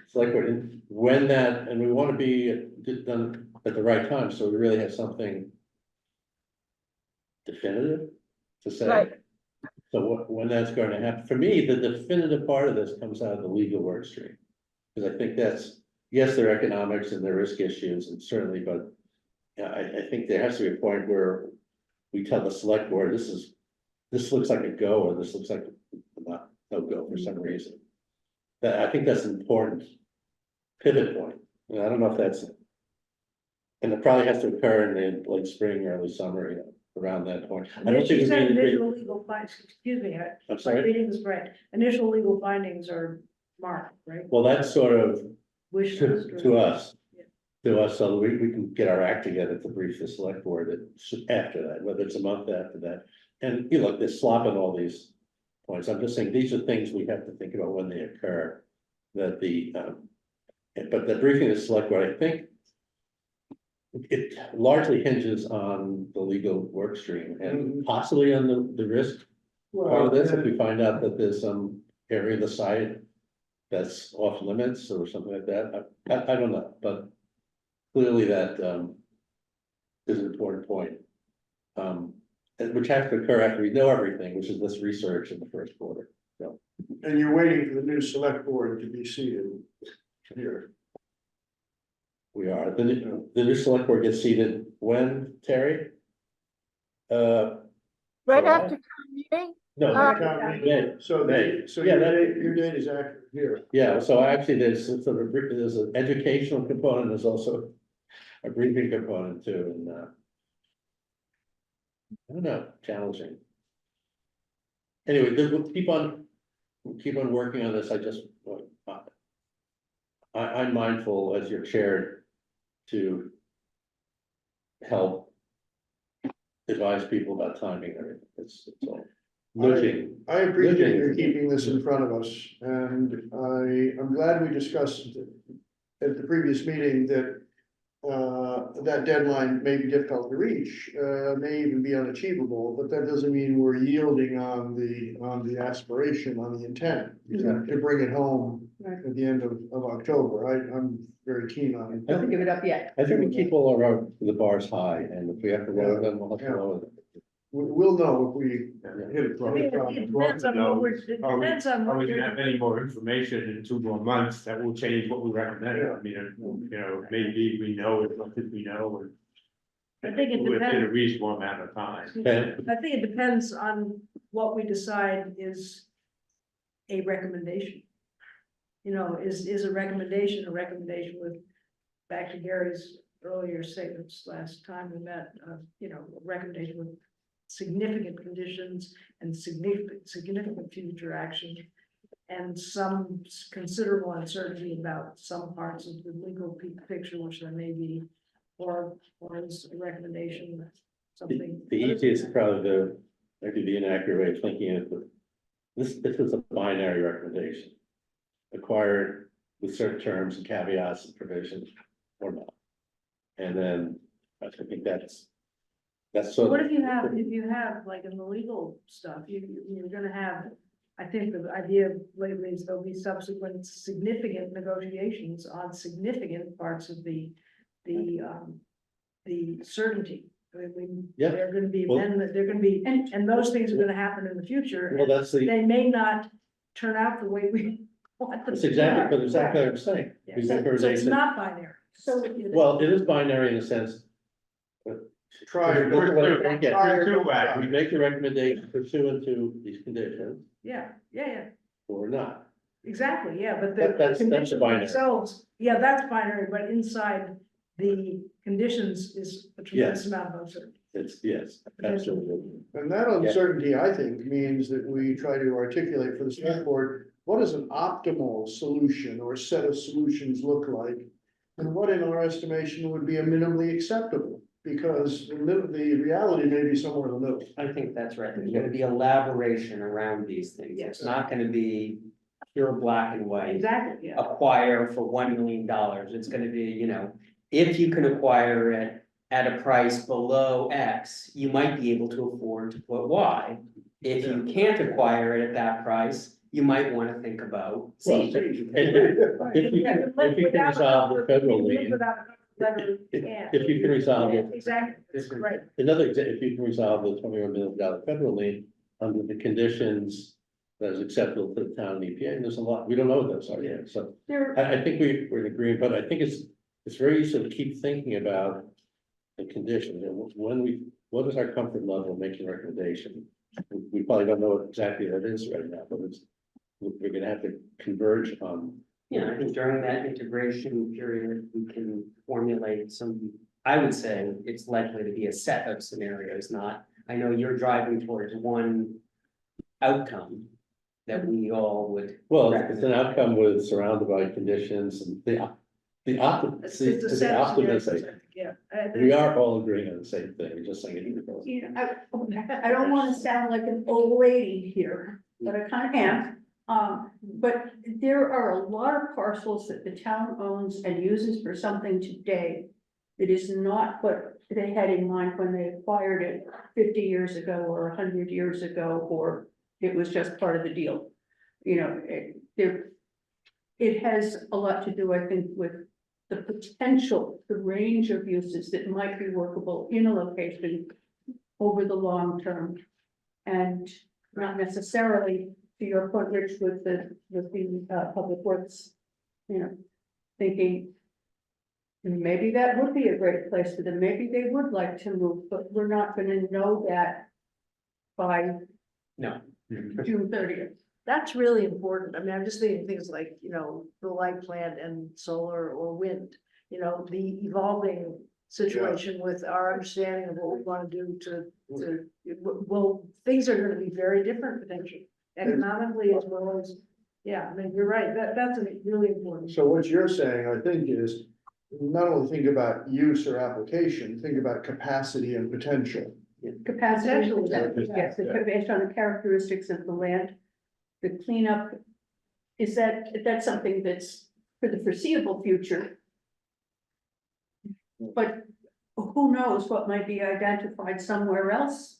Speaker 1: select board, when that, and we want to be done at the right time, so we really have something definitive to say.
Speaker 10: Right.
Speaker 1: So when that's going to happen, for me, the definitive part of this comes out of the legal work stream. Because I think that's, yes, there are economics and there are risk issues, and certainly, but yeah, I think there has to be a point where we tell the select board, this looks like a go, or this looks like not no go for some reason. That, I think that's an important pivot point. And I don't know if that's, and it probably has to occur in the late spring, early summer, around that point. I don't think
Speaker 2: You
Speaker 1: it's
Speaker 2: said
Speaker 1: going to
Speaker 2: initial legal findings, excuse me,
Speaker 1: I'm
Speaker 2: my
Speaker 1: sorry.
Speaker 2: reading is right. Initial legal findings are marked, right?
Speaker 1: Well, that's sort of
Speaker 2: Wish list or-
Speaker 1: to us.
Speaker 2: Yeah.
Speaker 1: To us, so we can get our act together to brief the select board after that, whether it's a month after that. And look, they're slopping all these points. I'm just saying, these are things we have to think about when they occur. That but the briefing of the select board, I think. It largely hinges on the legal work stream and possibly on the risk part of this, if we find out that there's some area of the site that's off limits or something like that. I don't know, but clearly that is an important point. Which has to occur after we know everything, which is this research in the first quarter. So,
Speaker 5: And you're waiting for the new select board to be seated here.
Speaker 1: we are, the new select board gets seated when, Terry?
Speaker 10: Right
Speaker 1: July?
Speaker 10: after town meeting?
Speaker 1: No,
Speaker 5: Town meeting. So
Speaker 1: May.
Speaker 5: your date is accurate here.
Speaker 1: yeah, so actually there's an educational component, there's also a briefing component too, and I don't know, challenging. Anyway, we'll keep on working on this. I'm mindful as your chair to help advise people about timing and everything. It's all looking.
Speaker 5: I appreciate you keeping this in front of us, and I'm glad we discussed at the previous meeting that that deadline may be difficult to reach, may even be unachievable, but that doesn't mean we're yielding on the aspiration, on the intent to bring it home at the end of October. I'm very keen on it.
Speaker 8: Don't give it up yet.
Speaker 1: I think we keep all our the bars high, and if we have to lower them, we'll have to lower them.
Speaker 5: We'll know if we hit it.
Speaker 2: I mean, it depends on what we're, it depends on
Speaker 9: Are
Speaker 2: what
Speaker 9: we gonna
Speaker 2: you're.
Speaker 9: have any more information in 2 more months that will change what we recommend? I mean, maybe we know as much as we know,
Speaker 2: I think it
Speaker 9: and within a
Speaker 2: depends.
Speaker 9: reasonable amount of time.
Speaker 1: Okay.
Speaker 2: I think it depends on what we decide is a recommendation. Is a recommendation with, back to Gary's earlier statements last time we met, a recommendation with significant conditions and significant future action. And some considerable uncertainty about some parts of the legal picture, which there may be, or is a recommendation, something.
Speaker 1: The easiest probably maybe the inaccurate way of thinking it, but this is a binary recommendation. Acquired with certain terms and caveats and provisions or not. And then I think that's That's sort of.
Speaker 2: What if you have, like in the legal stuff, you're gonna have, I think the idea lately is there'll be subsequent significant negotiations on significant parts of the certainty. I mean,
Speaker 1: Yeah.
Speaker 2: they're gonna be,
Speaker 1: Well-
Speaker 2: then they're gonna be, and those things are gonna happen in the future.
Speaker 1: Well, that's the,
Speaker 2: They may not turn out the way we want them
Speaker 1: that's
Speaker 2: to.
Speaker 1: exactly, but exactly what I'm saying.
Speaker 2: Yeah,
Speaker 1: We
Speaker 2: so
Speaker 1: make a
Speaker 2: so it's
Speaker 1: recommendation.
Speaker 2: not binary.
Speaker 8: So.
Speaker 1: Well, it is binary in a sense.
Speaker 5: Try.
Speaker 1: Look at what we get.
Speaker 5: Try.
Speaker 1: We make the recommendation pursuant to these conditions
Speaker 2: Yeah,
Speaker 1: or not.
Speaker 2: exactly, yeah, but
Speaker 1: That's
Speaker 2: the conditions
Speaker 1: binary.
Speaker 2: themselves, yeah, that's binary, but inside the conditions is a tremendous
Speaker 1: Yes.
Speaker 2: amount of uncertainty.
Speaker 1: It's, yes, absolutely.
Speaker 5: And that uncertainty, I think, means that we try to articulate for the select board, what does an optimal solution or set of solutions look like? And what in our estimation would be a minimally acceptable, because the reality may be somewhere in the middle.
Speaker 6: I think that's right. There's gonna be elaboration around these things. It's not gonna be pure black and white.
Speaker 2: Exactly, yeah.
Speaker 6: Acquire for $1 million. It's gonna be, you know, if you can acquire it at a price below X, you might be able to afford to put Y. If you can't acquire it at that price, you might wanna think about
Speaker 1: Well,
Speaker 6: Z.
Speaker 1: If you can resolve the federal lien, if you can resolve it,
Speaker 2: Exactly, that's right.
Speaker 1: if you can resolve the $21 million federal lien under the conditions that is acceptable to the town and EPA, and there's a lot, we don't know what those are yet, so.
Speaker 8: There,
Speaker 1: I think we're in agreement, but I think it's very useful to keep thinking about the conditions, and what is our comfort level of making a recommendation? We probably don't know what exactly that is right now, but we're gonna have to converge on.
Speaker 6: Yeah, I think during that integration period, we can formulate some, I would say it's likely to be a set of scenarios, not, I know you're driving towards one outcome that we all would.
Speaker 1: Well, it's an outcome with surrounded by conditions and the optimism,
Speaker 2: Yeah.
Speaker 1: we are all agreeing on the same thing, we're just saying it.
Speaker 8: you know, I don't wanna sound like an old lady here, but I kinda am. But there are a lot of parcels that the town owns and uses for something today. That is not what they had in mind when they acquired it 50 years ago or 100 years ago, or it was just part of the deal. You know, it has a lot to do, I think, with the potential, the range of uses that might be workable in a location over the long term. And not necessarily, to your point, Rich, with the public works, you know, thinking maybe that would be a great place for them, maybe they would like to move, but we're not gonna know that by
Speaker 6: No.
Speaker 8: June 30th.
Speaker 2: That's really important. I mean, I'm just thinking things like, you know, the light plant and solar or wind, you know, the evolving situation with our understanding of what we want to do well, things are gonna be very different potentially, economically as well as, yeah, I mean, you're right, that's really important.
Speaker 5: So what you're saying, I think, is not only think about use or application, think about capacity and potential.
Speaker 8: Capacity,
Speaker 2: Potentially,
Speaker 8: yes, based on the characteristics of the land. The cleanup, that's something that's for the foreseeable future. But who knows what might be identified somewhere else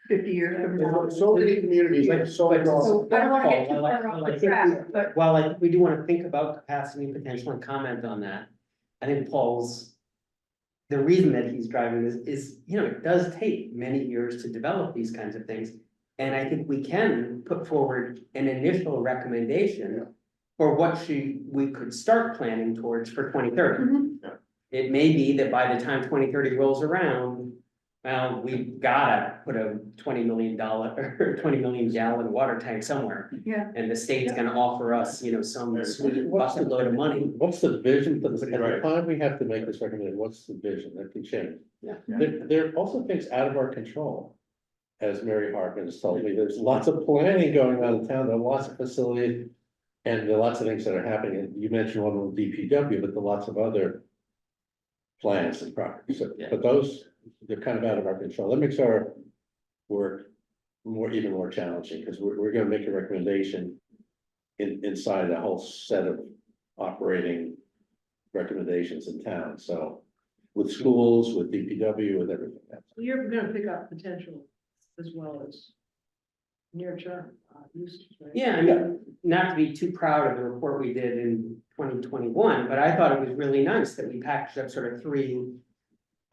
Speaker 8: 50 years from now.
Speaker 5: So many communities have solved
Speaker 8: So I don't wanna get too
Speaker 6: Paul,
Speaker 8: far off
Speaker 6: I
Speaker 8: the
Speaker 6: think
Speaker 8: track, but
Speaker 6: While I think we do wanna think about capacity and potential and comment on that, I think Paul's. The reason that he's driving this is, you know, it does take many years to develop these kinds of things. And I think we can put forward an initial recommendation for what we could start planning towards for 2030.
Speaker 8: Mhm.
Speaker 6: It may be that by the time 2030 rolls around, well, we've gotta put a $20 million or 20 million gallon water tank somewhere.
Speaker 8: yeah,
Speaker 6: And the state's gonna offer us, you know, some sweet busted load of money.
Speaker 1: What's the vision, at the time we have to make this recommendation, what's the vision, that can change.
Speaker 6: Yeah.
Speaker 1: There are also things out of our control. As Mary Harkin has told me, there's lots of planning going on in town, there are lots of facilities. And there are lots of things that are happening, and you mentioned one with DPW, but there are lots of other. Plans and properties, but those, they're kind of out of our control, that makes our work even more challenging, because we're gonna make a recommendation. Inside a whole set of operating recommendations in town, so. with schools, with DPW, with everything else.
Speaker 2: You're gonna pick up potential as well as near term uses, right?
Speaker 6: Yeah, I mean, not to be too proud of the report we did in 2021, but I thought it was really nice that we packaged up sort of three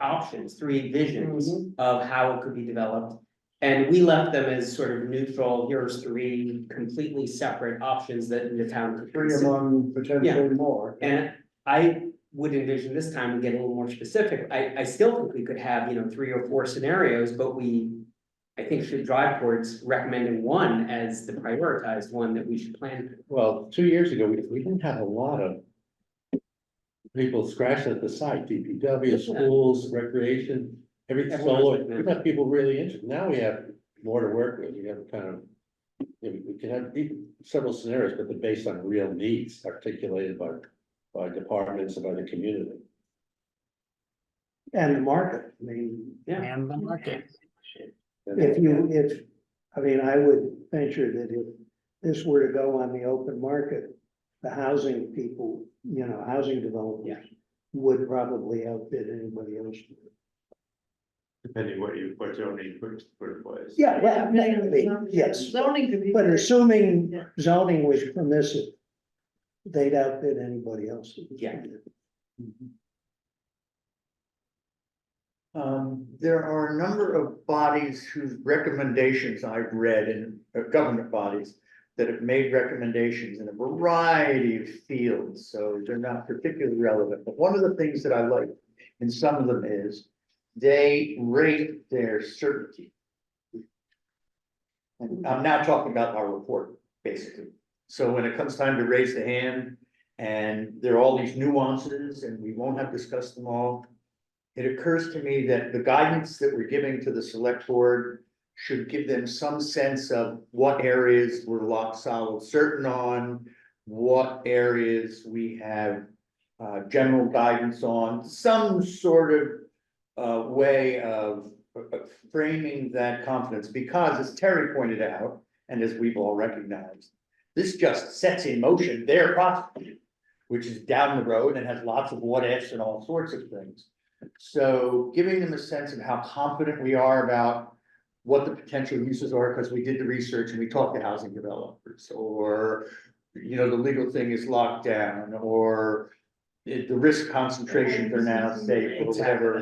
Speaker 6: options, three visions of how it could be developed. And we left them as sort of neutral, here's three completely separate options that the town could
Speaker 5: Three
Speaker 6: consider.
Speaker 5: among potentially more.
Speaker 6: And I would envision this time we get a little more specific. I still think we could have, 3 or 4 scenarios, but I think should drive towards recommending one as the prioritized one that we should plan for.
Speaker 1: Well, 2 years ago, we didn't have a lot of people scratching at the site, DPW, schools, recreation, everything.
Speaker 6: Everyone's
Speaker 1: So
Speaker 6: like that.
Speaker 1: we got people really interested. Now we have more to work with. We have kind of, we can have several scenarios, but they're based on real needs articulated by departments and by the community.
Speaker 11: And the market, I mean,
Speaker 13: And the market.
Speaker 11: I mean, I would venture that if this were to go on the open market, the housing people, housing developers would probably outbid anybody else.
Speaker 9: Depending what zoning put in place.
Speaker 11: Yeah, well, maybe, yes,
Speaker 2: Zoning could be.
Speaker 11: but
Speaker 2: very-
Speaker 11: assuming
Speaker 2: Yeah.
Speaker 11: zoning was permissive, they'd outbid anybody else.
Speaker 6: Yeah.
Speaker 3: There are a number of bodies whose recommendations I've read in government bodies that have made recommendations in a variety of fields, so they're not particularly relevant. But one of the things that I like in some of them is they rate their certainty. And I'm now talking about our report, basically. So when it comes time to raise the hand, and there are all these nuances, and we won't have discussed them all, it occurs to me that the guidance that we're giving to the select board should give them some sense of what areas we're locked solid certain on, what areas we have general guidance on, some sort of way of framing that confidence, because as Terry pointed out, and as we've all recognized, this just sets in motion their process, which is down the road and has lots of what ifs and all sorts of things. So giving them a sense of how confident we are about what the potential uses are, because we did the research and we talked to housing developers, or, the legal thing is locked down, or the risk concentrations are now safe, or whatever.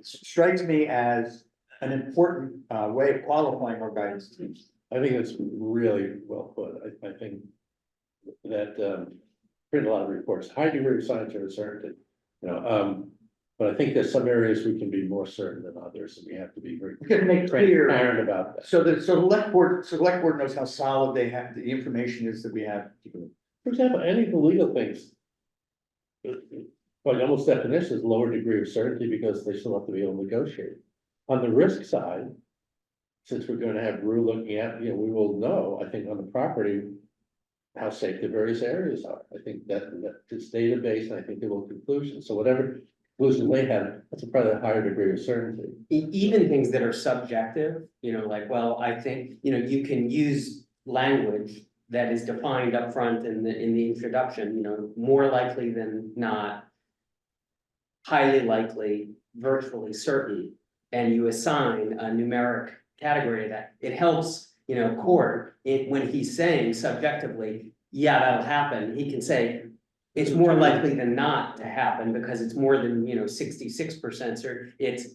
Speaker 3: Strikes me as an important way of qualifying our guidance teams.
Speaker 1: I think it's really well put. I think that print a lot of reports, high degree of scientific certainty. But I think there's some areas we can be more certain than others, and we have to be very
Speaker 3: We can make clear,
Speaker 1: transparent about that.
Speaker 3: so the select board knows how solid they have, the information is that we have.
Speaker 1: For example, any of the legal things. By almost definition is lower degree of certainty because they still have to be able to negotiate. On the risk side, since we're gonna have Rue looking at, we will know, I think, on the property. How safe the various areas are. I think that this database, and I think they will conclusion. So whatever conclusion they have, that's probably a higher degree of certainty.
Speaker 6: Even things that are subjective, like, well, I think, you can use language that is defined up front in the introduction, more likely than not. Highly likely, virtually certain, and you assign a numeric category to that. It helps, court, when he's saying subjectively, yeah, that'll happen, he can say. It's more likely than not to happen because it's more than, 66% certain. It's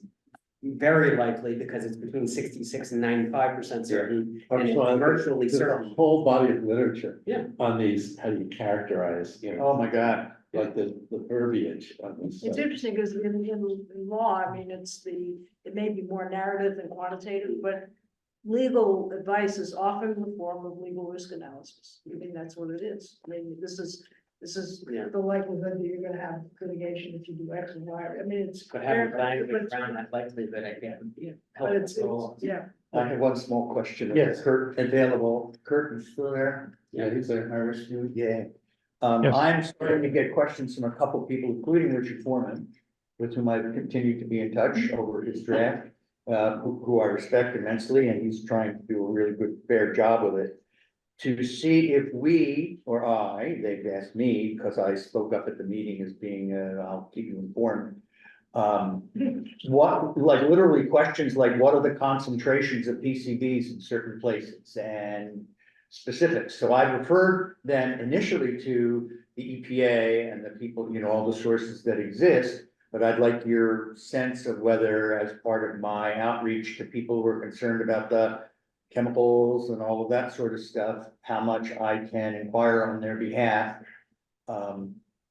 Speaker 6: very likely because it's between 66 and 95% certain. And it's virtually
Speaker 1: There's
Speaker 6: certain.
Speaker 1: a whole body of literature.
Speaker 6: Yeah.
Speaker 1: On these, how do you characterize,
Speaker 3: Oh, my God.
Speaker 1: like the verbiage on this.
Speaker 2: It's interesting because in law, I mean, it may be more narrative than quantitative, but legal advice is often in the form of legal risk analysis. I mean, that's what it is. I mean, this is the likelihood that you're gonna have litigation if you do X and Y. I mean, it's.
Speaker 6: But having
Speaker 2: very-
Speaker 6: language around that likelihood, I guess,
Speaker 2: But it's,
Speaker 6: helpful.
Speaker 2: yeah.
Speaker 3: I have one small question.
Speaker 1: Yes.
Speaker 3: Kurt available. Kurt, you still there?
Speaker 1: Yeah, he's there.
Speaker 3: Iris, you, yeah.
Speaker 4: Yes.
Speaker 3: I'm starting to get questions from a couple people, including Richard Foreman, with whom I've continued to be in touch over his draft, who I respect immensely, and he's trying to do a really good, fair job with it. to see if we, or they've asked me, because I spoke up at the meeting as being, I'll keep you informed. What, like literally questions like, what are the concentrations of PCBs in certain places and specifics? So I referred them initially to the EPA and the people, all the sources that exist. But I'd like your sense of whether, as part of my outreach to people who are concerned about the chemicals and all of that sort of stuff, how much I can inquire on their behalf.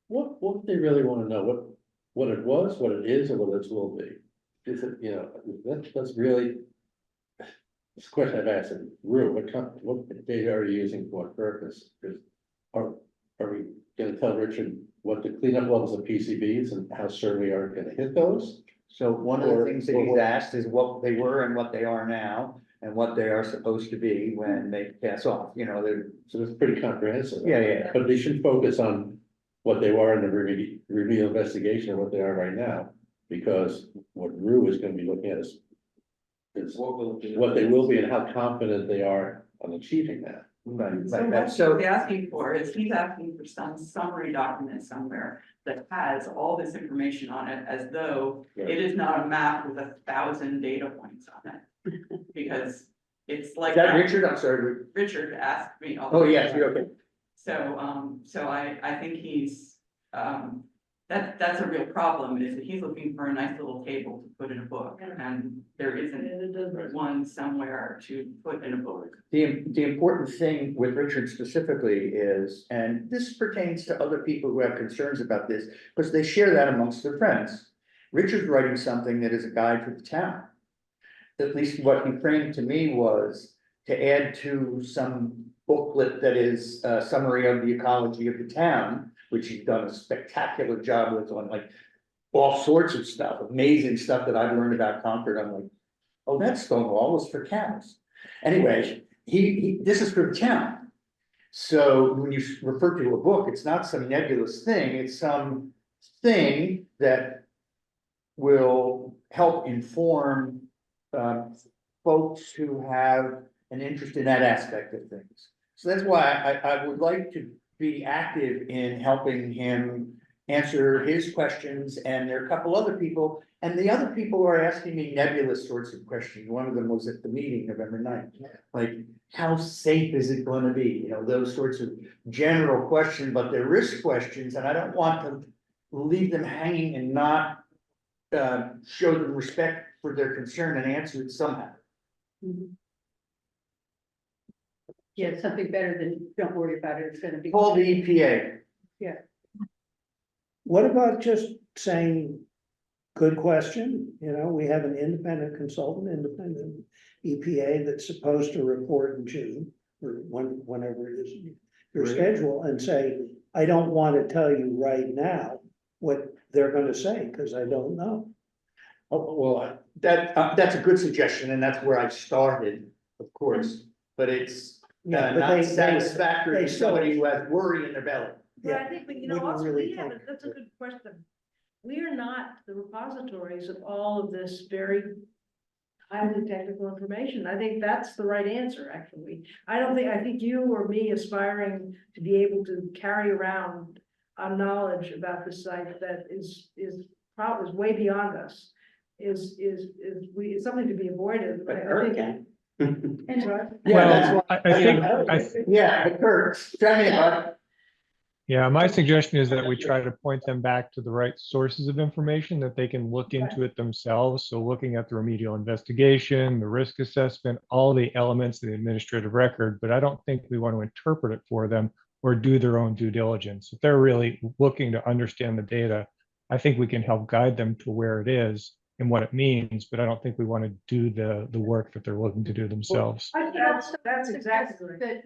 Speaker 1: What they really wanna know, what it was, what it is, or what it will be? Is it, that's really. This question I've asked, Rue, what data are you using for what purpose? Because are we gonna tell Richard what the cleanup levels of PCBs and how soon we are gonna hit those?
Speaker 3: So one of the things that he's asked is what they were and what they are now, and what they are supposed to be when they pass off, they're.
Speaker 1: So it's pretty comprehensive.
Speaker 3: Yeah.
Speaker 1: But they should focus on what they were in the remedial investigation and what they are right now. Because what Rue is gonna be looking at is what they will be and how confident they are on achieving that.
Speaker 15: So what he's asking for is he's asking for some summary document somewhere that has all this information on it, as though it is not a map with 1,000 data points on it. Because it's like.
Speaker 3: Is that Richard? I'm sorry.
Speaker 15: Richard asked me.
Speaker 3: Oh, yes, you're okay.
Speaker 15: So I think he's, that's a real problem, is that he's looking for a nice little table to put in a book, and there isn't one somewhere to put in a book.
Speaker 3: The important thing with Richard specifically is, and this pertains to other people who have concerns about this, because they share that amongst their friends. Richard's writing something that is a guide for the town. At least what he framed to me was to add to some booklet that is a summary of the ecology of the town, which he's done a spectacular job with on like all sorts of stuff, amazing stuff that I've learned about Concord. I'm like, oh, that stone wall was for cows. Anyway, this is for the town. So when you refer to a book, it's not some nebulous thing, it's some thing that will help inform folks who have an interest in that aspect of things. So that's why I would like to be active in helping him answer his questions, and there are a couple other people, and the other people are asking me nebulous sorts of questions. One of them was at the meeting November 9th, like, how safe is it going to be? Those sorts of general questions, but they're risk questions, and I don't want to leave them hanging and not show them respect for their concern and answer it somehow.
Speaker 8: Yeah, something better than, don't worry about it, it's gonna be.
Speaker 3: Call the EPA.
Speaker 8: Yeah.
Speaker 11: What about just saying, good question, we have an independent consultant, independent EPA that's supposed to report in June, or whenever it is your schedule, and say, I don't want to tell you right now what they're gonna say, because I don't know.
Speaker 3: Oh, well, that's a good suggestion, and that's where I started, of course, but it's
Speaker 11: Yeah, but
Speaker 3: not satisfactory to somebody who has worry in their belly.
Speaker 2: But I think,
Speaker 11: wouldn't
Speaker 2: also
Speaker 11: really
Speaker 2: we have,
Speaker 11: think
Speaker 2: that's a good question. We are not the repositories of all of this very highly technical information. I think that's the right answer, actually. I think you or me aspiring to be able to carry around a knowledge about the site that is probably way beyond us is something to be avoided.
Speaker 3: But
Speaker 2: I
Speaker 3: Kurt
Speaker 2: think-
Speaker 3: can.
Speaker 2: And so
Speaker 3: Yeah, that's
Speaker 4: Well,
Speaker 3: why.
Speaker 4: I think,
Speaker 3: Yeah, it hurts. Try me, bud.
Speaker 4: yeah, my suggestion is that we try to point them back to the right sources of information that they can look into it themselves. So looking at the remedial investigation, the risk assessment, all the elements of the administrative record, but I don't think we want to interpret it for them or do their own due diligence. If they're really looking to understand the data, I think we can help guide them to where it is and what it means, but I don't think we want to do the work that they're looking to do themselves.
Speaker 2: That's exactly right.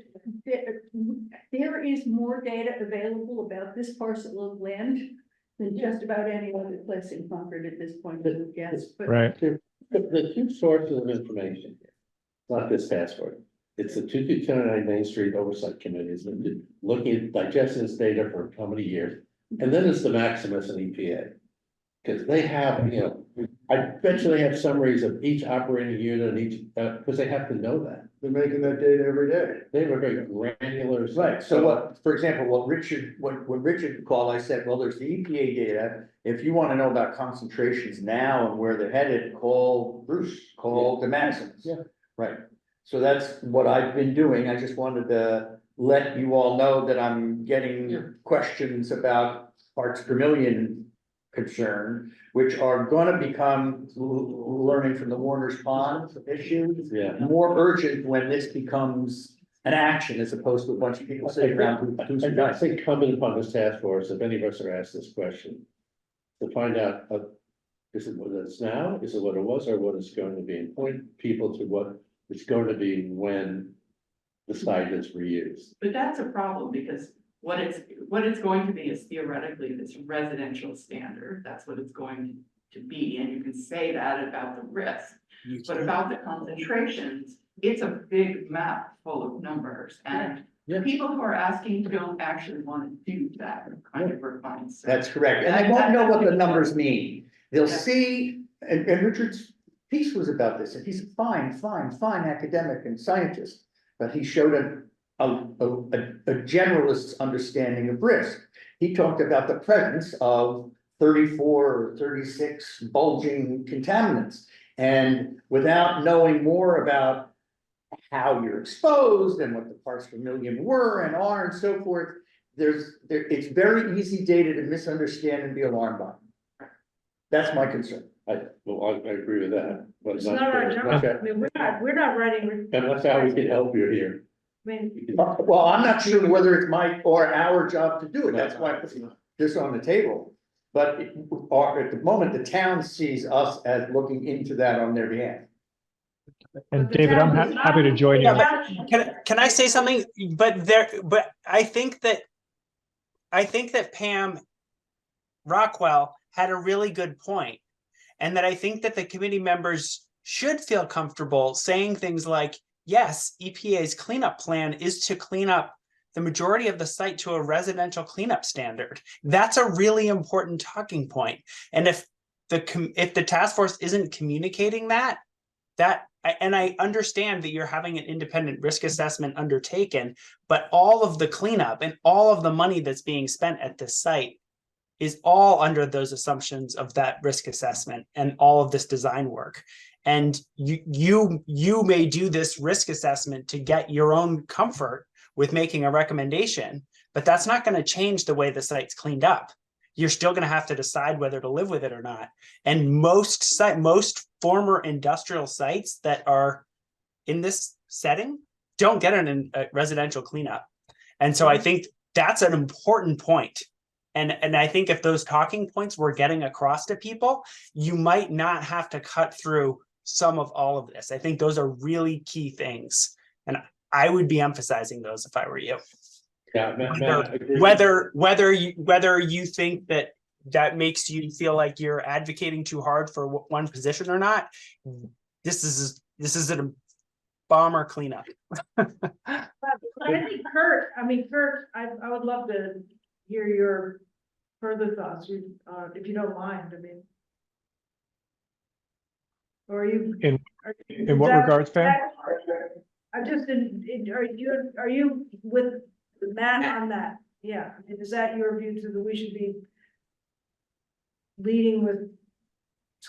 Speaker 8: There is more data available about this parcel of land than just about any other place in Concord at this point, I would guess, but.
Speaker 4: Right.
Speaker 1: The two sources of information, not this password. It's the 2229 Main Street Oversight Committee, is looking at digesting this data for how many years? And then it's the Maximus and EPA. Cause they have, you know, I bet you they have summaries of each operating unit and each, cause they have to know that.
Speaker 5: They're making that data every day.
Speaker 1: They have a very granular.
Speaker 3: Right, so what, for example, when Richard called, I said, well, there's the EPA data. If you wanna know about concentrations now and where they're headed, call Bruce, call the Madisons.
Speaker 1: Yeah.
Speaker 3: Right, so that's what I've been doing. I just wanted to let you all know that I'm getting questions about parts per million concern, which are gonna become, learning from the Warner's Pond issue,
Speaker 1: Yeah.
Speaker 3: more urgent when this becomes an action as opposed to a bunch of people sitting around.
Speaker 1: I think incumbent upon this task force, if any of us are asked this question, to find out, is it what it's now, is it what it was, or what it's going to be, and point people to what it's going to be when the site is reused.
Speaker 15: But that's a problem because what it's going to be is theoretically this residential standard. That's what it's going to be, and you can say that about the risk. But about the concentrations, it's a big map full of numbers, and the people who are asking don't actually want to do that kind of refined.
Speaker 3: That's correct, and they won't know what the numbers mean. They'll see, and Richard's piece was about this, and he's a fine academic and scientist, but he showed a generalist's understanding of risk. He talked about the presence of 34 or 36 bulging contaminants. And without knowing more about how you're exposed and what the parts per million were and are and so forth, it's very easy data to misunderstand and be alarmed by. That's my concern.
Speaker 1: I agree with that, but
Speaker 2: It's not our job.
Speaker 1: okay.
Speaker 2: I mean, we're not writing.
Speaker 1: And that's how we can help you here.
Speaker 2: I mean,
Speaker 3: Well, I'm not sure whether it's my or our job to do it. That's why I put this on the table. But at the moment, the town sees us as looking into that on their behalf.
Speaker 4: And David, I'm happy to join you.
Speaker 13: Can I say something? But I think that Pam Rockwell had a really good point, and that I think that the committee members should feel comfortable saying things like, yes, EPA's cleanup plan is to clean up the majority of the site to a residential cleanup standard. That's a really important talking point. And if the task force isn't communicating that, and I understand that you're having an independent risk assessment undertaken, but all of the cleanup and all of the money that's being spent at this site is all under those assumptions of that risk assessment and all of this design work. And you may do this risk assessment to get your own comfort with making a recommendation, but that's not going to change the way the site's cleaned up. You're still going to have to decide whether to live with it or not. And most former industrial sites that are in this setting don't get a residential cleanup. And so I think that's an important point. And I think if those talking points were getting across to people, you might not have to cut through some of all of this. I think those are really key things. And I would be emphasizing those if I were you.
Speaker 1: Yeah,
Speaker 13: Whether you think that makes you feel like you're advocating too hard for one position or not, this is a bomber cleanup.
Speaker 2: but I think Kurt, I would love to hear your further thoughts, if you don't mind, I mean. Or are you?
Speaker 4: In what regards, Pam?
Speaker 2: I just didn't, are you with Matt on that? Yeah, is that your view too, that we should be leading with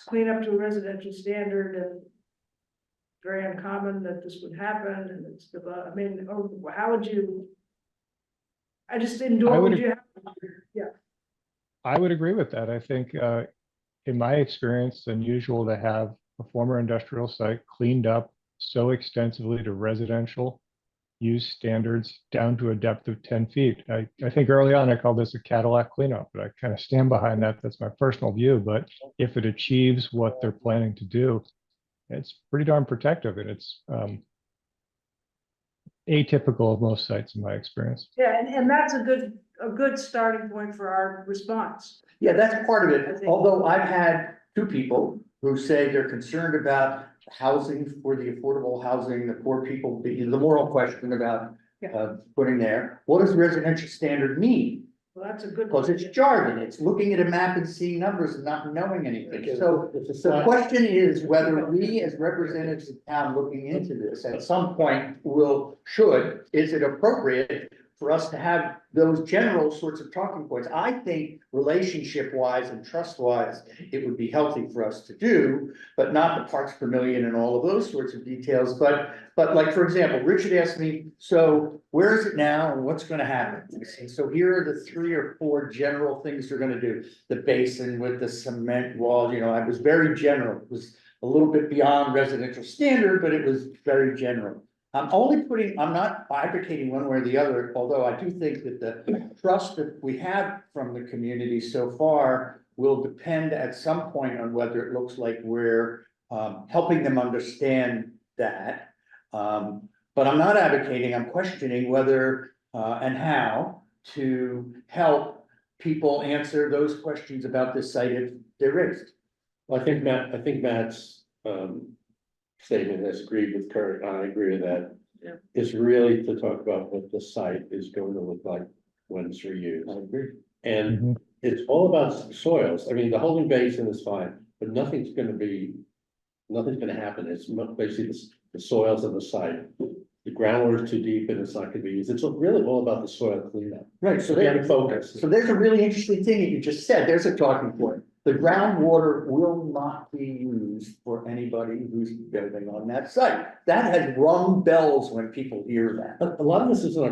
Speaker 2: clean up to a residential standard and very uncommon that this would happen and it's the, I mean, how would you? I just endorse, would you have? Yeah.
Speaker 4: I would agree with that. I think in my experience, it's unusual to have a former industrial site cleaned up so extensively to residential use standards down to a depth of 10 feet. I think early on I called this a Cadillac cleanup, but I kind of stand behind that. That's my personal view. But if it achieves what they're planning to do, it's pretty darn protective, and it's atypical of most sites in my experience.
Speaker 2: Yeah, and that's a good starting point for our response.
Speaker 3: Yeah, that's part of it. Although I've had two people who say they're concerned about housing for the affordable housing, the poor people, the moral question about putting there. What does residential standard mean?
Speaker 2: Well, that's a good.
Speaker 3: because it's jargon, it's looking at a map and seeing numbers and not knowing anything. So
Speaker 1: It's a
Speaker 3: the
Speaker 1: slide.
Speaker 3: question is whether we, as representatives of town looking into this, at some point is it appropriate for us to have those general sorts of talking points? I think relationship wise and trust wise, it would be healthy for us to do, but not the parts per million and all of those sorts of details. But like, for example, Richard asked me, so where is it now and what's gonna happen? So here are the 3 or 4 general things they're gonna do. The basin with the cement wall, I was very general. It was a little bit beyond residential standard, but it was very general. I'm not advocating one way or the other, although I do think that the trust that we have from the community so far will depend at some point on whether it looks like we're helping them understand that. But I'm not advocating, I'm questioning whether and how to help people answer those questions about this site if they're raised.
Speaker 1: Well, I think Matt's statement has agreed with Kurt, I agree with that.
Speaker 2: Yeah.
Speaker 1: It's really to talk about what the site is going to look like when it's reused.
Speaker 3: I agree.
Speaker 1: And it's all about soils. I mean, the holding basin is fine, but nothing's gonna happen. It's basically the soils of the site. The groundwater is too deep and it's not gonna be used. It's really all about the soil cleanup.
Speaker 3: Right, so
Speaker 1: Again, focus.
Speaker 3: So there's a really interesting thing that you just said. There's a talking point. The groundwater will not be used for anybody who's building on that site. That has rung bells when people hear that.
Speaker 1: A lot of this is in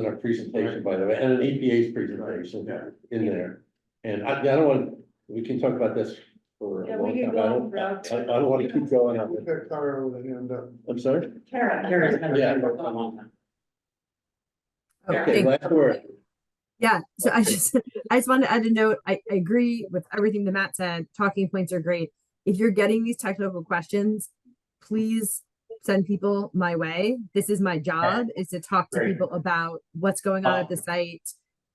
Speaker 1: our presentation, by the way, and an EPA's presentation in there. And I don't want, we can talk about this for
Speaker 2: Yeah,
Speaker 1: a
Speaker 2: we
Speaker 1: long
Speaker 2: can
Speaker 1: time.
Speaker 2: go
Speaker 1: I don't want to keep going on
Speaker 5: We've
Speaker 1: it.
Speaker 5: got Kara with a hand up.
Speaker 1: I'm sorry?
Speaker 6: Kara's
Speaker 1: Yeah.
Speaker 12: Oh,
Speaker 1: Okay,
Speaker 12: thank-
Speaker 1: last word.
Speaker 12: Yeah, so I just wanted to add a note. I agree with everything that Matt said. Talking points are great. If you're getting these technical questions, please send people my way. This is my job, is to talk to
Speaker 3: Great.
Speaker 12: people about what's going on at the site,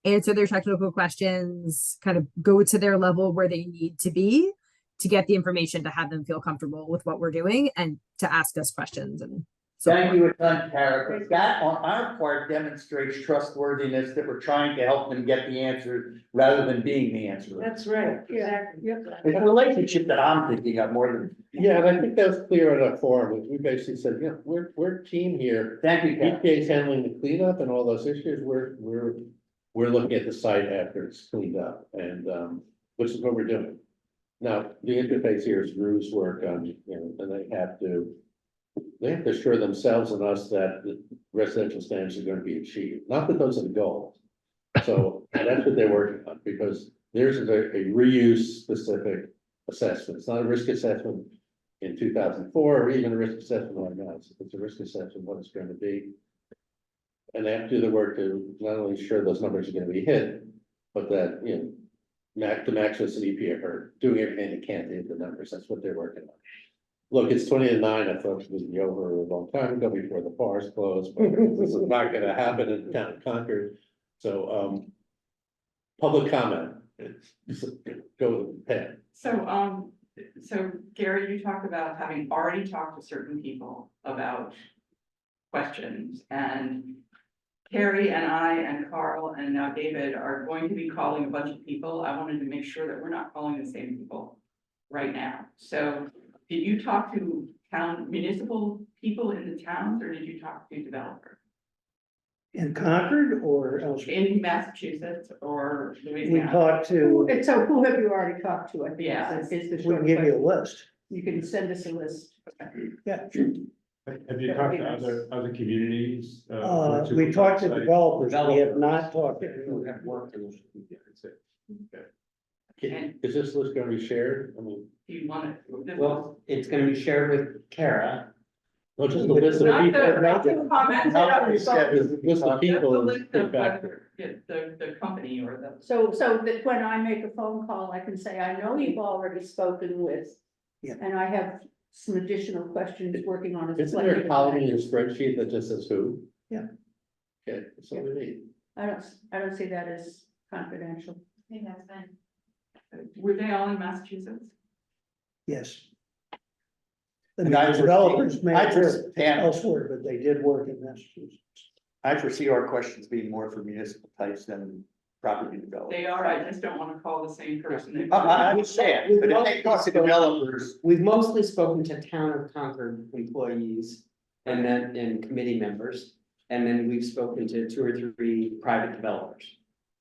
Speaker 12: answer their technical questions, kind of go to their level where they need to be to get the information to have them feel comfortable with what we're doing and to ask us questions. And so
Speaker 3: Thank you a ton, Tara, because that on our part demonstrates trustworthiness that we're trying to help them get the answer rather than being the answer.
Speaker 2: That's right, exactly. Yep.
Speaker 3: It's a relationship that I'm thinking of more than.
Speaker 1: Yeah, and I think that was clear in our forum. We basically said, yeah, we're a team here.
Speaker 3: Thank you, Tara.
Speaker 1: EPA's handling the cleanup and all those issues. We're looking at the site after it's cleaned up and, which is what we're doing. Now, the interface here is Drew's work on, and they have to assure themselves and us that the residential standards are gonna be achieved, not that those are the goals. So, and that's what they're working on, because there's a reuse specific assessment. It's not a risk assessment in 2004, or even a risk assessment right now. It's a risk assessment, what it's going to be. And they have to do the work to not only ensure those numbers are gonna be hit, but that, the Maximus and EPA are doing everything they can to hit the numbers. That's what they're working on. Look, it's 20 to 9. I thought it was be over a long time ago before the forest closed, but this is not gonna happen in the town of Concord. So, public comment. Go with the pen.
Speaker 15: So Gary, you talked about having already talked to certain people about questions, and Carrie and I and Carl and now David are going to be calling a bunch of people. I wanted to make sure that we're not calling the same people right now. So did you talk to municipal people in the towns, or did you talk to developers
Speaker 11: In Concord or elsewhere?
Speaker 15: in Massachusetts or
Speaker 11: We
Speaker 15: Louisiana?
Speaker 11: talked to,
Speaker 8: And so who have you already talked to? I think
Speaker 15: Yeah.
Speaker 8: is the
Speaker 11: we
Speaker 8: short
Speaker 11: can give you a
Speaker 8: question.
Speaker 11: list.
Speaker 8: You can send us a list.
Speaker 11: Yeah, sure.
Speaker 9: Have you talked to other communities?
Speaker 11: We talked to developers. We have not talked to.
Speaker 1: Is this list gonna be shared? I mean,
Speaker 15: Do you want it?
Speaker 6: Well, it's gonna be shared with Kara.
Speaker 1: not just the list of
Speaker 15: Not
Speaker 1: people.
Speaker 15: not the comments.
Speaker 3: Not the step is-
Speaker 1: List of
Speaker 15: Just the
Speaker 1: people.
Speaker 15: list of
Speaker 1: feedback.
Speaker 15: whether the company or the.
Speaker 8: So that when I make a phone call, I can say, I know you've already spoken with.
Speaker 11: Yeah.
Speaker 8: And I have some additional questions working on.
Speaker 1: Isn't there a column in your spreadsheet that just says who?
Speaker 11: Yeah.
Speaker 1: Okay, that's all we need.
Speaker 8: I don't see that as confidential.
Speaker 7: I think that's fine.
Speaker 15: Were they all in Massachusetts?
Speaker 11: Yes.
Speaker 3: And
Speaker 11: The
Speaker 3: I foresee-
Speaker 11: developers may
Speaker 3: I
Speaker 11: have
Speaker 3: foresee-
Speaker 11: worked elsewhere, but they did work in Massachusetts.
Speaker 3: I foresee our questions being more for municipal types than property developers.
Speaker 15: They are, I just don't wanna call the same person.
Speaker 3: I understand, but if they talk to developers,
Speaker 6: We've mostly spoken to town of Concord employees and then, and committee members. And then we've spoken to 2 or 3 private developers.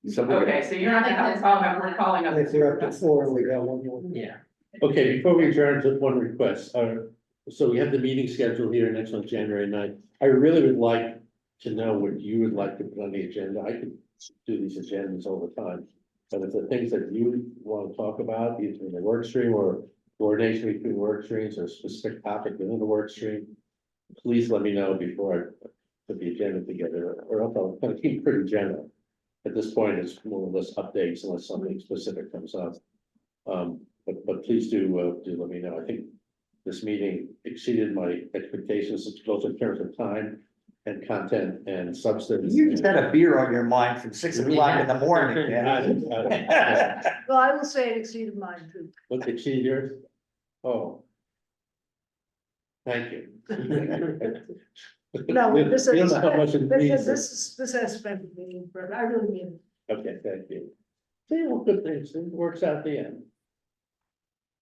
Speaker 6: So we're,
Speaker 15: Okay, so you're not gonna have a problem if we're calling up.
Speaker 11: If they're up to 4, we got one more.
Speaker 6: yeah,
Speaker 1: Okay, before we adjourn, just one request, so we have the meeting scheduled here next on January 9th. I really would like to know what you would like to put on the agenda. I could do these agendas all the time. But if the things that you want to talk about, either in the work stream or coordination between work streams or specific topic within the work stream, please let me know before I put the agenda together, or else I'll kind of keep it pretty general. At this point, it's more or less updates unless something specific comes up. But please do let me know. I think this meeting exceeded my expectations, both in terms of time and content and substance.
Speaker 3: you just had a beer on your mind from 6 o'clock in the morning, man.
Speaker 2: Well, I will say it exceeded mine too.
Speaker 1: What's exceeded yours? Oh. Thank you.
Speaker 2: No, this
Speaker 1: You don't
Speaker 2: is,
Speaker 1: know how much it means.
Speaker 2: this has been, I really mean it.
Speaker 1: Okay, thank you. See, well, good things, it works out at the end.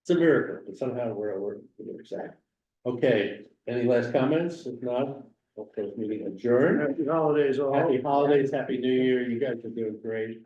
Speaker 1: It's a miracle, but somehow we're exact. Okay, any last comments? If not, okay, meeting adjourned.
Speaker 5: Happy holidays all.
Speaker 1: Happy holidays, happy new year, you guys are doing great.